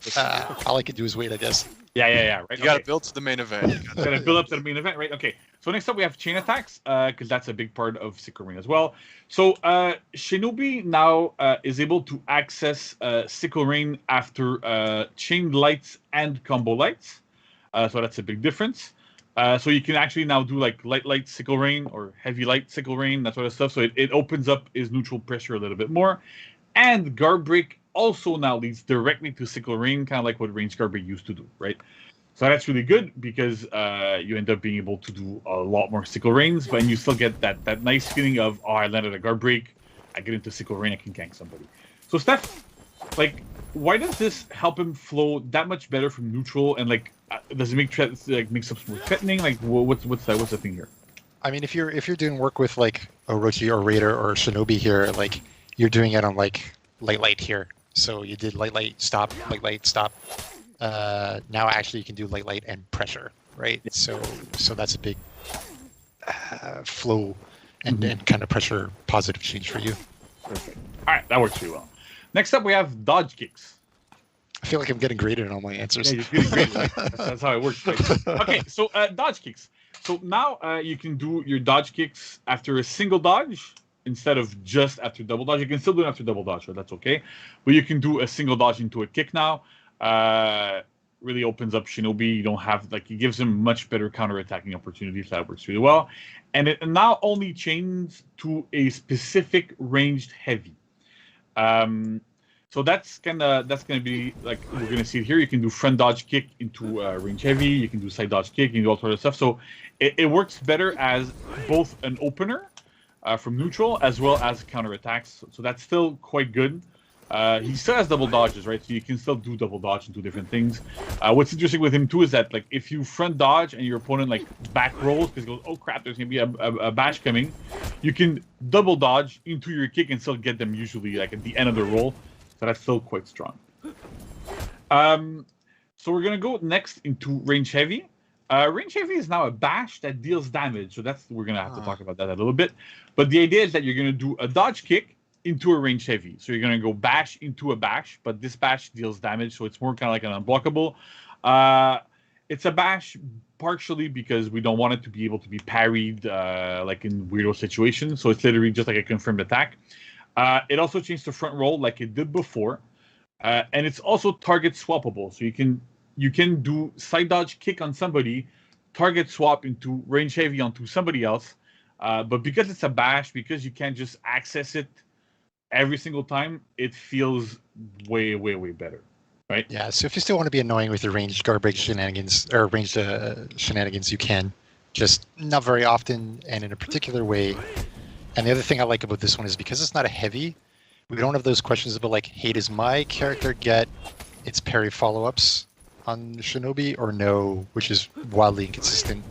all I can do is wait, I guess. Yeah. Right. You got to build to the main event. You got to build up to the main event, right? Okay. So next up we have chain attacks, because that's a big part of Sickle Rain as well. So Shinobi now is able to access Sickle Rain after chain lights and combo lights. So that's a big difference. So you can actually now do like light Sickle Rain or heavy light Sickle Rain, that sort of stuff. So it opens up his neutral pressure a little bit more. And Guard Break also now leads directly to Sickle Rain, kind of like what Range Guard Break used to do, right? So that's really good because you end up being able to do a lot more Sickle Rains, but you still get that nice feeling of, oh, I landed a Guard Break, I get into Sickle Rain, I can gank somebody. So Steph, like, why does this help him flow that much better from neutral, and like does it make mix-ups more threatening? Like what's the thing here? I mean, if you're doing work with like Orochi or Raider or Shinobi here, like you're doing it on like light here. So you did light stop. Now actually you can do light and pressure, right? So that's a big flow and kind of pressure positive change for you. Perfect. All right, that works pretty well. Next up, we have dodge kicks. I feel like I'm getting graded on all my answers. Yeah, you're getting graded. Right? That's how it works. Right? Okay, so dodge kicks. So now you can do your dodge kicks after a single dodge instead of just after double dodge. You can still do it after double dodge, so that's okay. But you can do a single dodge into a kick now. really opens up Shinobi. You don't have like it gives him much better counterattacking opportunities. That works really well, and it now only chains to a specific ranged heavy. So that's gonna be like we're gonna see it here. You can do front dodge kick into range heavy. You can do side dodge kick. You can do all sorts of stuff. So it works better as both an opener from neutral as well as counterattacks. So that's still quite good. He still has double dodges, right? So you can still do double dodge and do different things. What's interesting with him too is that like if you front dodge and your opponent like back rolls because he goes, oh crap, there's gonna be a bash coming, you can double dodge into your kick and still get them usually like at the end of the roll. So that's still quite strong. So we're gonna go next into range heavy. Range heavy is now a bash that deals damage, so we're gonna have to talk about that a little bit. But the idea is that you're gonna do a dodge kick into a range heavy. So you're gonna go bash into a bash, but this bash deals damage, so it's more kind of like an unblockable. It's a bash partially because we don't want it to be able to be parried like in weirdo situations. So it's literally just like a confirmed attack. It also changed to front roll like it did before, and it's also target swappable. So you can do side dodge kick on somebody, target swap into range heavy onto somebody else. But because it's a bash, because you can't just access it every single time, it feels way, way, way better, right? Yeah, so if you still want to be annoying with your ranged garbage shenanigans, or ranged shenanigans, you can. Just not very often and in a particular way. And the other thing I like about this one is because it's not a heavy, we don't have those questions about like, hey, does my character get its parry follow-ups on Shinobi or no, which is wildly inconsistent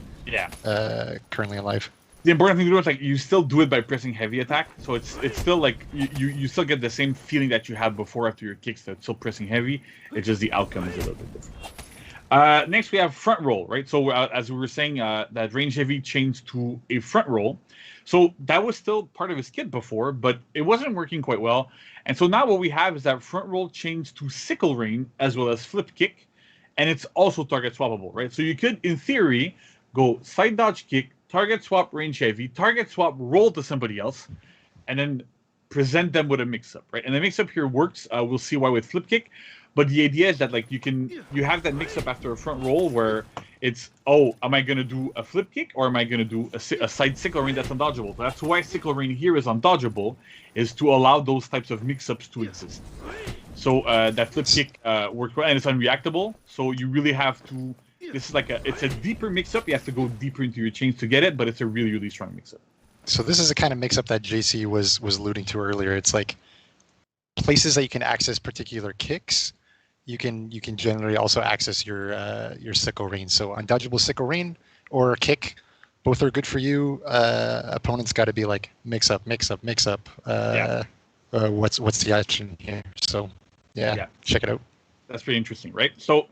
currently in life. The important thing to do is like you still do it by pressing heavy attack, so it's still like you still get the same feeling that you had before after your kicks. That's still pressing heavy. It's just the outcome is a little bit different. Next we have front roll, right? So as we were saying, that range heavy changed to a front roll. So that was still part of his kit before, but it wasn't working quite well. And so now what we have is that front roll changed to sickle rain as well as flip kick, and it's also target swappable, right? So you could, in theory, go side dodge kick, target swap range heavy, target swap roll to somebody else, and then present them with a mix-up, right? And the mix-up here works. We'll see why with flip kick. But the idea is that like you have that mix-up after a front roll where it's, oh, am I going to do a flip kick or am I going to do a side sickle rain that's undodgeable? So that's why sickle rain here is undodgeable, is to allow those types of mix-ups to exist. So that flip kick works well, and it's unreactable. So you really have to, this is like it's a deeper mix-up. You have to go deeper into your chains to get it, but it's a really, really strong mix-up. So this is the kind of mix-up that JC was alluding to earlier. It's like places that you can access particular kicks. You can generally also access your sickle rain. So undodgeable sickle rain or kick, both are good for you. Opponents got to be like mix up. What's the action here? So yeah, check it out. That's pretty interesting, right? So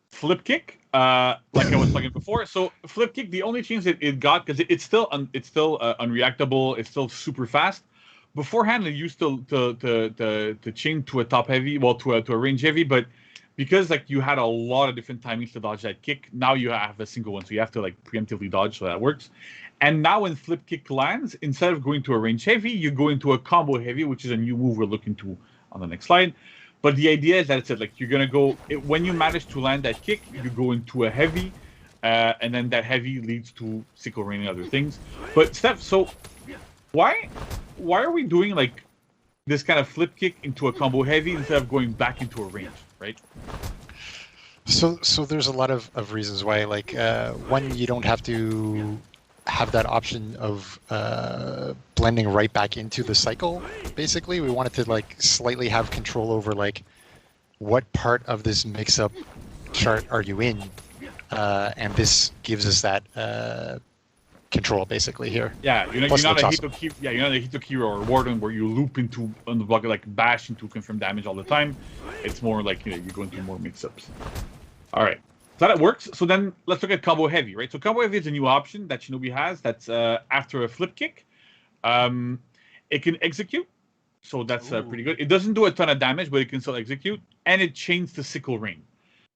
flip kick, like I was talking before. So flip kick, the only change it got, because it's still unreactable, it's still super fast. Beforehand, it used to chain to a top heavy, well, to a range heavy, but because like you had a lot of different timings to dodge that kick, now you have a single one, so you have to like preemptively dodge, so that works. And now when flip kick lands, instead of going to a range heavy, you go into a combo heavy, which is a new move we're looking to on the next slide. But the idea is that it's like you're gonna go when you manage to land that kick, you go into a heavy, and then that heavy leads to sickle rain and other things. But Steph, so why are we doing like this kind of flip kick into a combo heavy instead of going back into a range, right? So there's a lot of reasons why. Like one, you don't have to have that option of blending right back into the cycle. Basically, we wanted to like slightly have control over like what part of this mix-up chart are you in, and this gives us that control basically here. Yeah, you're not a Hitokiro or Warden where you loop into on the block, like bash into confirm damage all the time. It's more like you go into more mix-ups. All right. So that works. So then let's look at combo heavy, right? So combo heavy is a new option that Shinobi has. That's after a flip kick. It can execute, so that's pretty good. It doesn't do a ton of damage, but it can still execute, and it chains the sickle rain.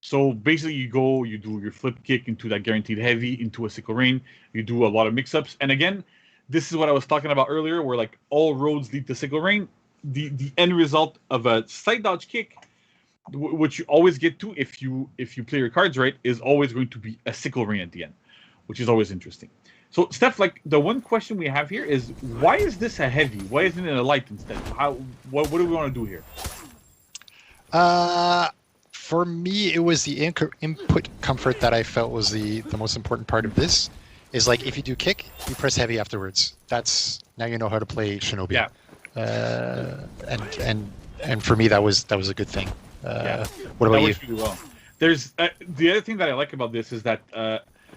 So basically, you do your flip kick into that guaranteed heavy into a sickle rain. You do a lot of mix-ups, and again, this is what I was talking about earlier, where like all roads lead to sickle rain. The end result of a side dodge kick what you always get to if you play your cards right is always going to be a sickle rain at the end, which is always interesting. So Steph, like the one question we have here is why is this a heavy? Why isn't it a light instead? What do we want to do here? For me, it was the input comfort that I felt was the most important part of this. Is like if you do kick, you press heavy afterwards. That's now you know how to play Shinobi. Yeah. And for me that was a good thing. What about you? Really well. There's the other thing that I like about this is that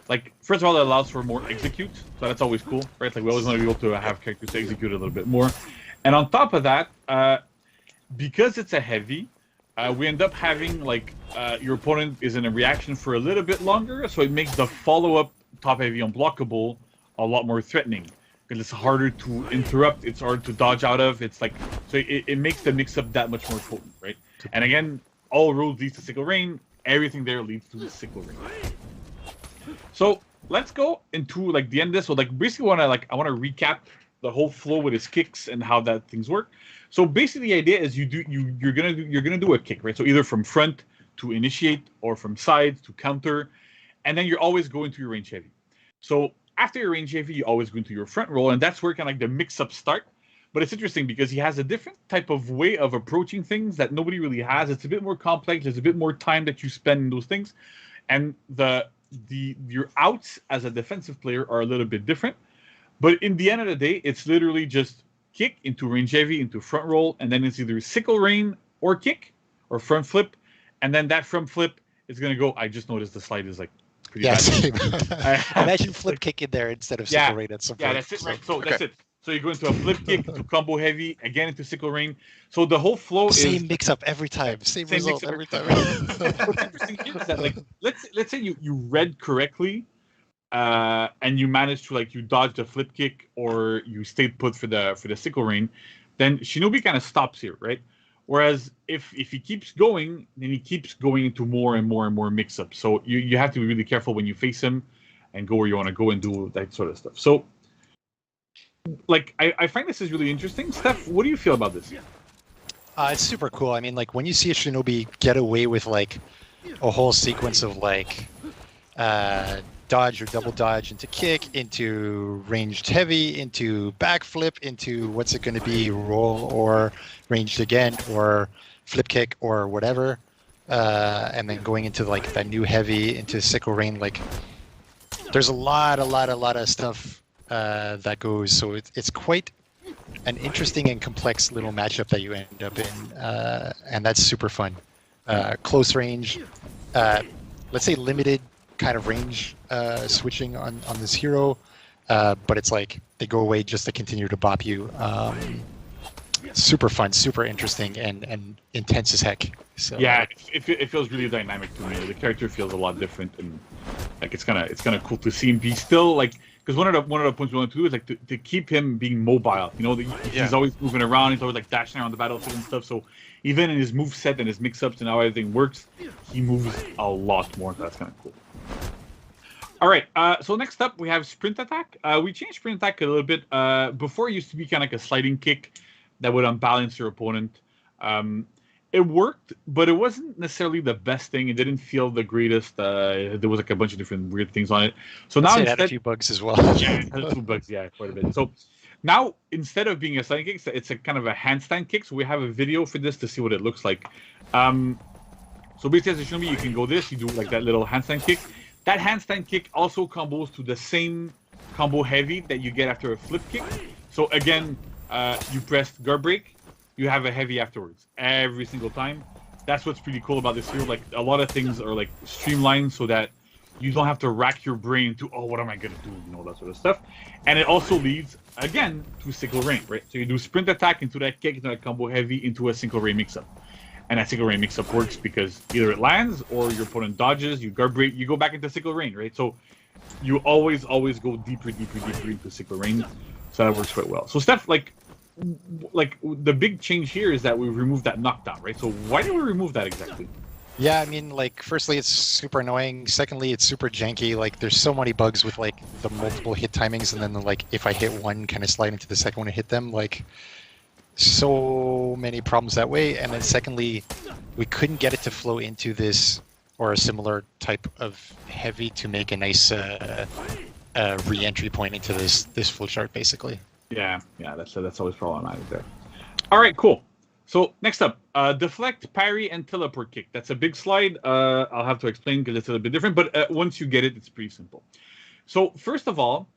like first of all, it allows for more execute, so that's always cool, right? Like we always want to be able to have characters to execute a little bit more. And on top of that, because it's a heavy, we end up having like your opponent is in a reaction for a little bit longer, so it makes the follow-up top heavy unblockable a lot more threatening because it's harder to interrupt, it's harder to dodge out of. It's like so it makes the mix-up that much more potent, right? And again, all roads leads to sickle rain. Everything there leads to sickle rain. So let's go into like the end of this. So like basically, I want to recap the whole flow with his kicks and how that things work. So basically, the idea is you're gonna do a kick, right? So either from front to initiate or from side to counter, and then you're always going to your range heavy. So after your range heavy, you always go into your front roll, and that's where kind of like the mix-up start. But it's interesting because he has a different type of way of approaching things that nobody really has. It's a bit more complex. There's a bit more time that you spend in those things, and your outs as a defensive player are a little bit different. But in the end of the day, it's literally just kick into range heavy into front roll, and then it's either sickle rain or kick or front flip, and then that front flip is gonna go. I just noticed the slide is like pretty bad. Imagine flip kick in there instead of sickle rain at some point. Yeah, that's it. Right. So that's it. So you go into a flip kick to combo heavy again into sickle rain. So the whole flow is same mix up every time. Same result every time. What's interesting here is that like let's say you read correctly. And you manage to like you dodge the flip kick or you stayed put for the sickle rain, then Shinobi kind of stops here, right? Whereas if he keeps going, then he keeps going into more and more and more mix-ups. So you have to be really careful when you face him and go where you want to go and do that sort of stuff. So like I find this is really interesting. Steph, what do you feel about this? It's super cool. I mean, like when you see a Shinobi get away with like a whole sequence of like dodge or double dodge into kick, into ranged heavy, into backflip, into what's it going to be, roll or ranged again, or flip kick or whatever, and then going into like that new heavy into sickle rain. Like there's a lot of stuff that goes. So it's quite an interesting and complex little matchup that you end up in, and that's super fun. Close range, let's say limited kind of range switching on this hero, but it's like they go away just to continue to bop you. Super fun, super interesting, and intense as heck. So yeah, it feels really dynamic to me. The character feels a lot different, and like it's kind of cool to see him be still like, because one of the points we want to do is like to keep him being mobile. You know, he's always moving around. He's always like dashing around the battlefield and stuff. So even in his move set and his mix-ups and how everything works, he moves a lot more. So that's kind of cool. All right, so next up we have sprint attack. We changed sprint attack a little bit. Before it used to be kind of like a sliding kick that would unbalance your opponent. It worked, but it wasn't necessarily the best thing. It didn't feel the greatest. There was like a bunch of different weird things on it. So now it had a few bugs as well. Yeah, it had a few bugs, yeah, quite a bit. So now instead of being a sliding kick, it's a kind of a handstand kick. So we have a video for this to see what it looks like. So basically as a Shinobi, you can go this, you do like that little handstand kick. That handstand kick also combos to the same combo heavy that you get after a flip kick. So again, you press guard break, you have a heavy afterwards every single time. That's what's pretty cool about this hero. Like a lot of things are like streamlined so that you don't have to rack your brain to, oh, what am I gonna do? You know, that sort of stuff. And it also leads again to sickle rain, right? So you do sprint attack into that kick, into that combo heavy, into a sickle rain mix-up. And that sickle rain mix-up works because either it lands or your opponent dodges, you guard break, you go back into sickle rain, right? So you always go deeper into sickle rain. So that works quite well. So Steph, like the big change here is that we removed that knockdown, right? So why did we remove that exactly? Yeah, I mean, like, firstly, it's super annoying. Secondly, it's super janky. Like, there's so many bugs with, like, the multiple hit timings, and then, like, if I hit one, kind of slide into the second one and hit them. Like, so many problems that way. And then secondly, we couldn't get it to flow into this or a similar type of heavy to make a nice re-entry point into this flowchart, basically. Yeah, that's always problematic there. All right, cool. So next up, deflect, parry, and teleport kick. That's a big slide. I'll have to explain because it's a little bit different, but once you get it, it's pretty simple. So first of all,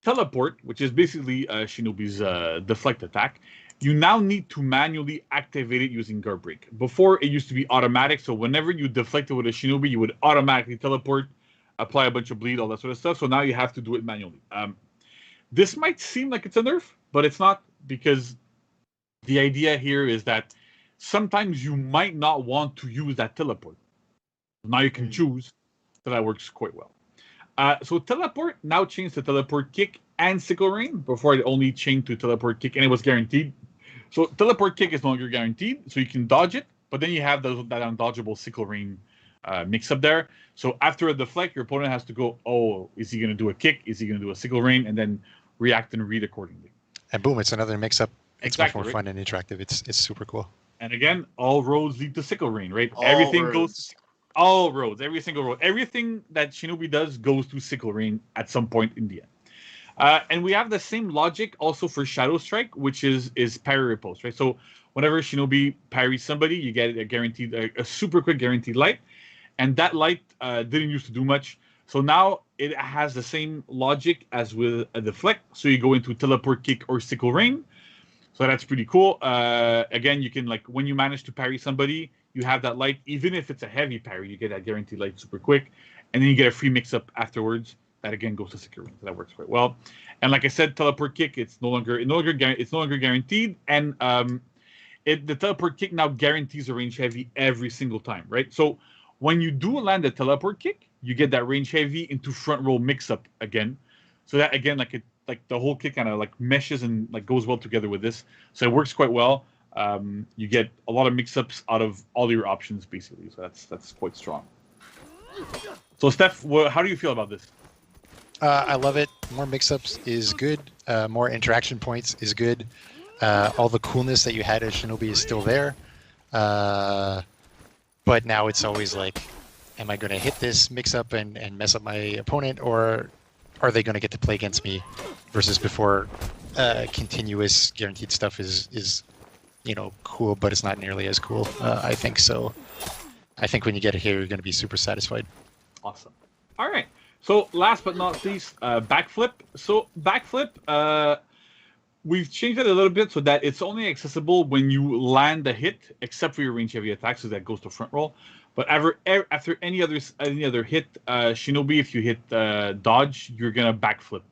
teleport, which is basically Shinobi's deflect attack, you now need to manually activate it using guard break. Before, it used to be automatic, so whenever you deflected with a Shinobi, you would automatically teleport, apply a bunch of bleed, all that sort of stuff. So now you have to do it manually. This might seem like it's a nerf, but it's not, because the idea here is that sometimes you might not want to use that teleport. Now you can choose, so that works quite well. So teleport now changed to teleport kick and sickle rain. Before, it only changed to teleport kick, and it was guaranteed. So teleport kick is no longer guaranteed, so you can dodge it, but then you have that undodgeable sickle rain mix up there. So after a deflect, your opponent has to go, oh, is he going to do a kick? Is he going to do a sickle rain? And then react and read accordingly. And boom, it's another mix-up. It's Exactly, much more fun and interactive. It's super cool. And again, all roads lead to sickle rain, right? All Everything roads. goes to all roads, every single road. Everything that Shinobi does goes to sickle rain at some point in the end. And we have the same logic also for Shadow Strike, which is parry riposte, right? So whenever Shinobi parries somebody, you get a guaranteed, a super quick guaranteed light. And that light didn't used to do much. So now it has the same logic as with a deflect. So you go into teleport kick or sickle rain. So that's pretty cool. Again, you can, like, when you manage to parry somebody, you have that light. Even if it's a heavy parry, you get that guaranteed light super quick. And then you get a free mix-up afterwards. That again goes to sickle rain. So that works quite well. And like I said, teleport kick, it's no longer guaranteed. And the teleport kick now guarantees a range heavy every single time, right? So when you do land a teleport kick, you get that range heavy into front row mix-up again. So that again, like the whole kick kind of like meshes and like goes well together with this. So it works quite well. You get a lot of mix-ups out of all your options basically. So that's quite strong. So Steph, how do you feel about this? I love it. More mix-ups is good. More interaction points is good. All the coolness that you had as Shinobi is still there. But now it's always like, am I going to hit this mix-up and mess up my opponent, or are they going to get to play against me? Versus before, continuous guaranteed stuff is cool, but it's not nearly as cool, I think. So I think when you get it here, you're going to be super satisfied. Awesome. All right. So last but not least, backflip. So backflip, we've changed it a little bit so that it's only accessible when you land a hit, except for your range heavy attacks, so that goes to front roll. But after any other hit, Shinobi, if you hit dodge, you're gonna backflip.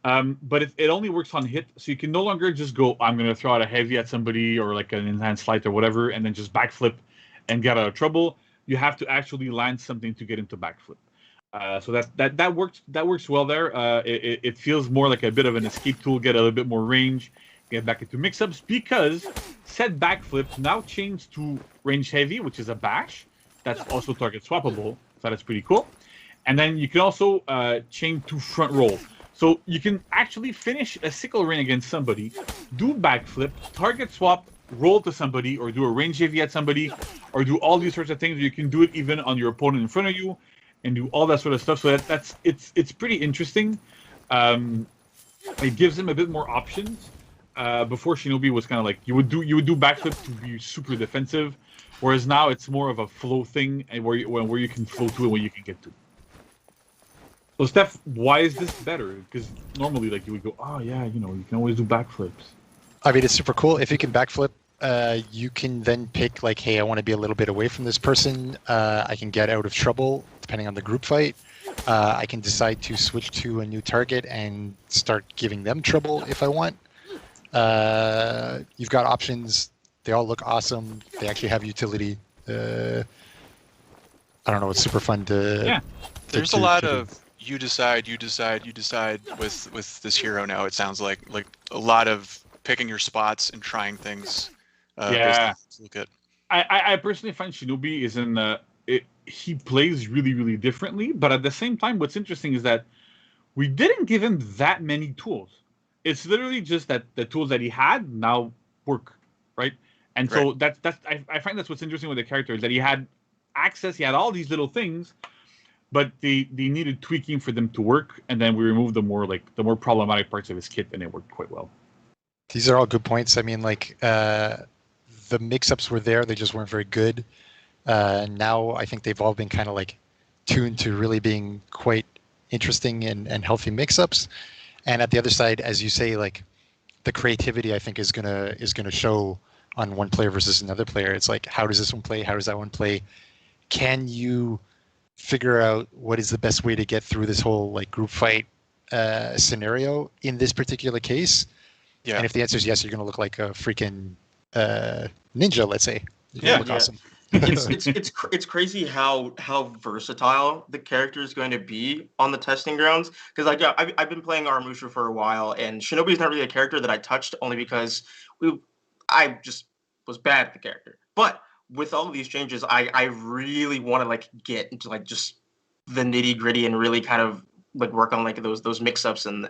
But it only works on hit, so you can no longer just go, I'm gonna throw out a heavy at somebody or like an enhanced light or whatever, and then just backflip and get out of trouble. You have to actually land something to get into backflip. So that works well there. It feels more like a bit of an escape tool, get a little bit more range, get back into mix-ups, because said backflip now changed to range heavy, which is a bash. That's also target swappable, so that's pretty cool. And then you can also change to front roll. So you can actually finish a sickle rain against somebody, do backflip, target swap, roll to somebody, or do a range heavy at somebody, or do all these sorts of things. You can do it even on your opponent in front of you, and do all that sort of stuff. So it's pretty interesting. It gives them a bit more options. Before, Shinobi was kind of like you would do backflip to be super defensive, whereas now it's more of a flow thing, and where you can flow to and where you can get to. So Steph, why is this better? Because normally, like, you would go, oh yeah, you can always do backflips. I mean, it's super cool. If you can backflip, you can then pick like, hey, I want to be a little bit away from this person. I can get out of trouble depending on the group fight. I can decide to switch to a new target and start giving them trouble if I want. You've got options. They all look awesome. They actually have utility. I don't know. It's super fun to. Yeah, there's a lot of you decide with this hero now. It sounds like a lot of picking your spots and trying things. Yeah. Look at. I personally find Shinobi is he plays really, really differently, but at the same time, what's interesting is that we didn't give him that many tools. It's literally just that the tools that he had now work, right? And so I find that's what's interesting with the character is that he had access, he had all these little things, but they needed tweaking for them to work, and then we removed the more problematic parts of his kit, and it worked quite well. These are all good points. I mean, like the mix-ups were there; they just weren't very good. Now I think they've all been kind of like tuned to really being quite interesting and healthy mix-ups. And at the other side, as you say, like the creativity I think is gonna show on one player versus another player. It's like, how does this one play? How does that one play? Can you figure out what is the best way to get through this whole like group fight scenario in this particular case? Yeah. And if the answer is yes, you're gonna look like a freaking ninja, let's say. Yeah, awesome. It's crazy how versatile the character is going to be on the testing grounds. Because like I've been playing Aramusha for a while, and Shinobi is not really a character that I touched only because I just was bad at the character. But with all of these changes, I really want to like get into like just the nitty gritty and really kind of like work on like those mix ups and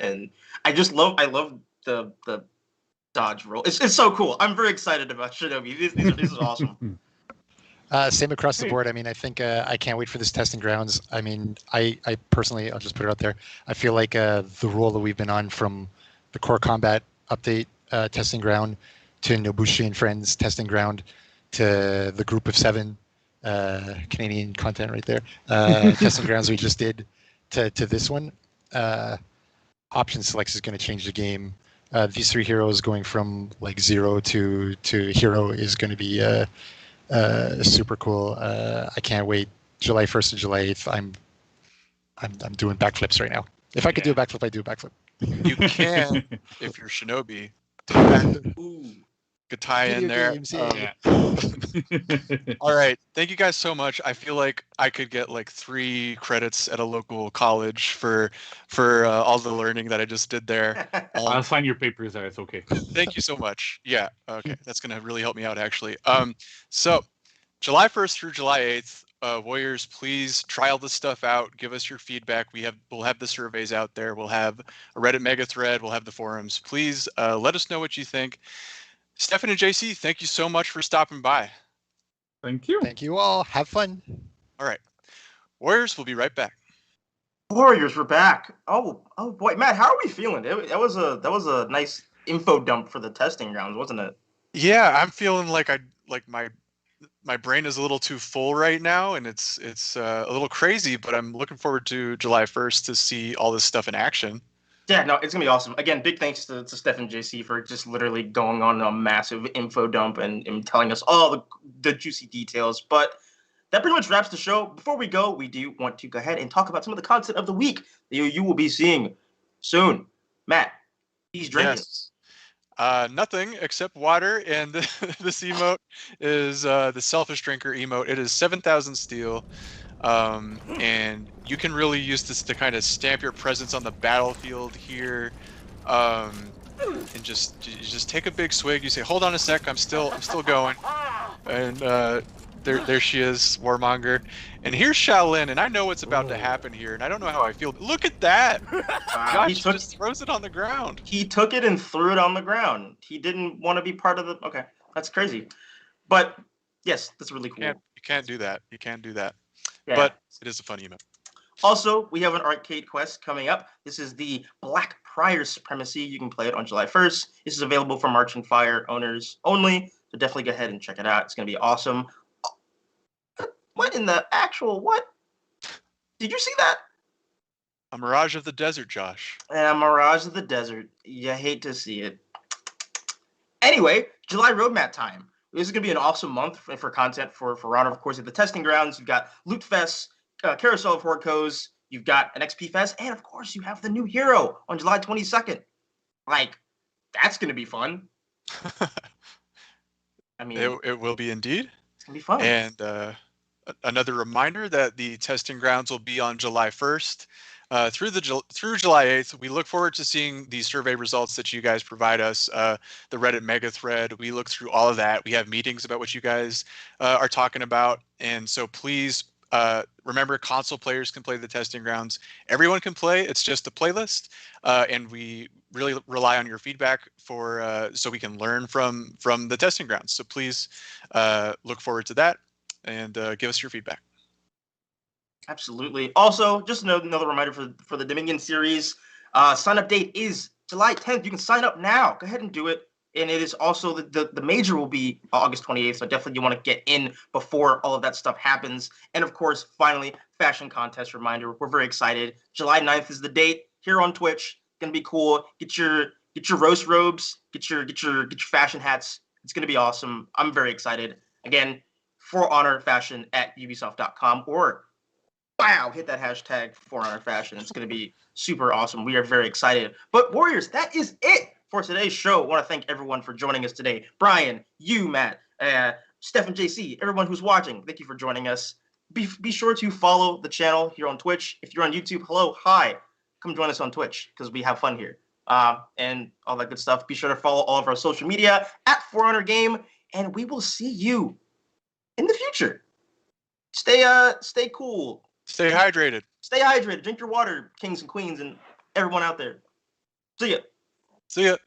I love the dodge roll. It's so cool. I'm very excited about Shinobi. This is awesome. Same across the board. I mean, I think I can't wait for this testing grounds. I mean, I personally, I'll just put it out there. I feel like the role that we've been on from the core combat update testing ground to Nobushi and Friends testing ground to the group of 7 Canadian content right there testing grounds we just did to this one. Option selects is going to change the game. These 3 heroes going from like 0 to hero is going to be super cool. I can't wait. July 1st to July 8th. I'm doing backflips right now. If I could do a backflip, I'd do a backflip. You can if you're Shinobi. Do that. Ooh. Good tie in there. Games, All right. Thank you guys so much. I feel like I could get like 3 credits at a local college for all the learning that I just did there. I'll sign your papers there. It's okay. Thank you so much. Yeah. Okay. That's going to really help me out, actually. So July 1st through July 8th, Warriors, please try all this stuff out. Give us your feedback. We'll have the surveys out there. We'll have a Reddit mega thread. We'll have the forums. Please let us know what you think. Stefan and JC, thank you so much for stopping by. Thank you. Thank you all. Have fun. All right. Warriors, we'll be right back. Warriors, we're back. Oh boy, Matt, how are we feeling? That was a nice info dump for the testing grounds, wasn't it? Yeah, I'm feeling like my brain is a little too full right now, and it's a little crazy, but I'm looking forward to July 1st to see all this stuff in action. Yeah, no, it's gonna be awesome. Again, big thanks to Stefan and JC for just literally going on a massive info dump and telling us all the juicy details. But that pretty much wraps the show. Before we go, we do want to go ahead and talk about some of the content of the week that you will be seeing soon. Matt, he's drinking. Yes. Nothing except water, and this emote is the selfish drinker emote. It is 7,000 steel. And you can really use this to kind of stamp your presence on the battlefield here, and just take a big swig. You say, "Hold on a sec, I'm still going," and there she is, Warmonger, and here's Shaolin, and I know what's about to happen here, and I don't know how I feel. Look at that! Gosh, he just throws it on the ground. He took it and threw it on the ground. He didn't want to be part of the. Okay, that's crazy, but yes, that's really cool. You can't do that. You can't do that. Yeah. But it is a fun emote. Also, we have an arcade quest coming up. This is the Black Prior Supremacy. You can play it on July 1st. This is available for Marching Fire owners only, so definitely go ahead and check it out. It's going to be awesome. What in the actual what? Did you see that? A Mirage of the Desert, Josh. Yeah, Mirage of the Desert. You hate to see it. Anyway, July roadmap time. This is going to be an awesome month for content for Ron. Of course, at the testing grounds, you've got Loot Fest, Carousel of Horcos, you've got an XP Fest, and of course, you have the new hero on July 22nd. Like, that's going to be fun. I mean, it will be indeed. It's going to be fun. And another reminder that the testing grounds will be on July 1st. Through July 8th, we look forward to seeing the survey results that you guys provide us, the Reddit mega thread. We look through all of that. We have meetings about what you guys are talking about. And so please Remember, console players can play the testing grounds. Everyone can play. It's just a playlist, and we really rely on your feedback for so we can learn from the testing grounds. So please look forward to that and give us your feedback. Absolutely. Also, just another reminder for the Dominion series. Sign up date is July 10th. You can sign up now. Go ahead and do it. And it is also the major will be August 28th. So definitely you want to get in before all of that stuff happens. And of course, finally, fashion contest reminder. We're very excited. July 9th is the date here on Twitch. Gonna be cool. Get your roast robes. Get your fashion hats. It's gonna be awesome. I'm very excited. Again, For Honor Fashion at Ubisoft.com or wow, hit that hashtag For Honor Fashion. It's going to be super awesome. We are very excited. But Warriors, that is it for today's show. I want to thank everyone for joining us today. Brian, you, Matt, Stefan, JC, everyone who's watching, thank you for joining us. Be sure to follow the channel here on Twitch. If you're on YouTube, hello, hi. Come join us on Twitch because we have fun here and all that good stuff. Be sure to follow all of our social media at For Honor Game, and we will see you in the future. Stay cool. Stay hydrated. Stay hydrated. Drink your water, kings and queens, and everyone out there. See ya. See ya.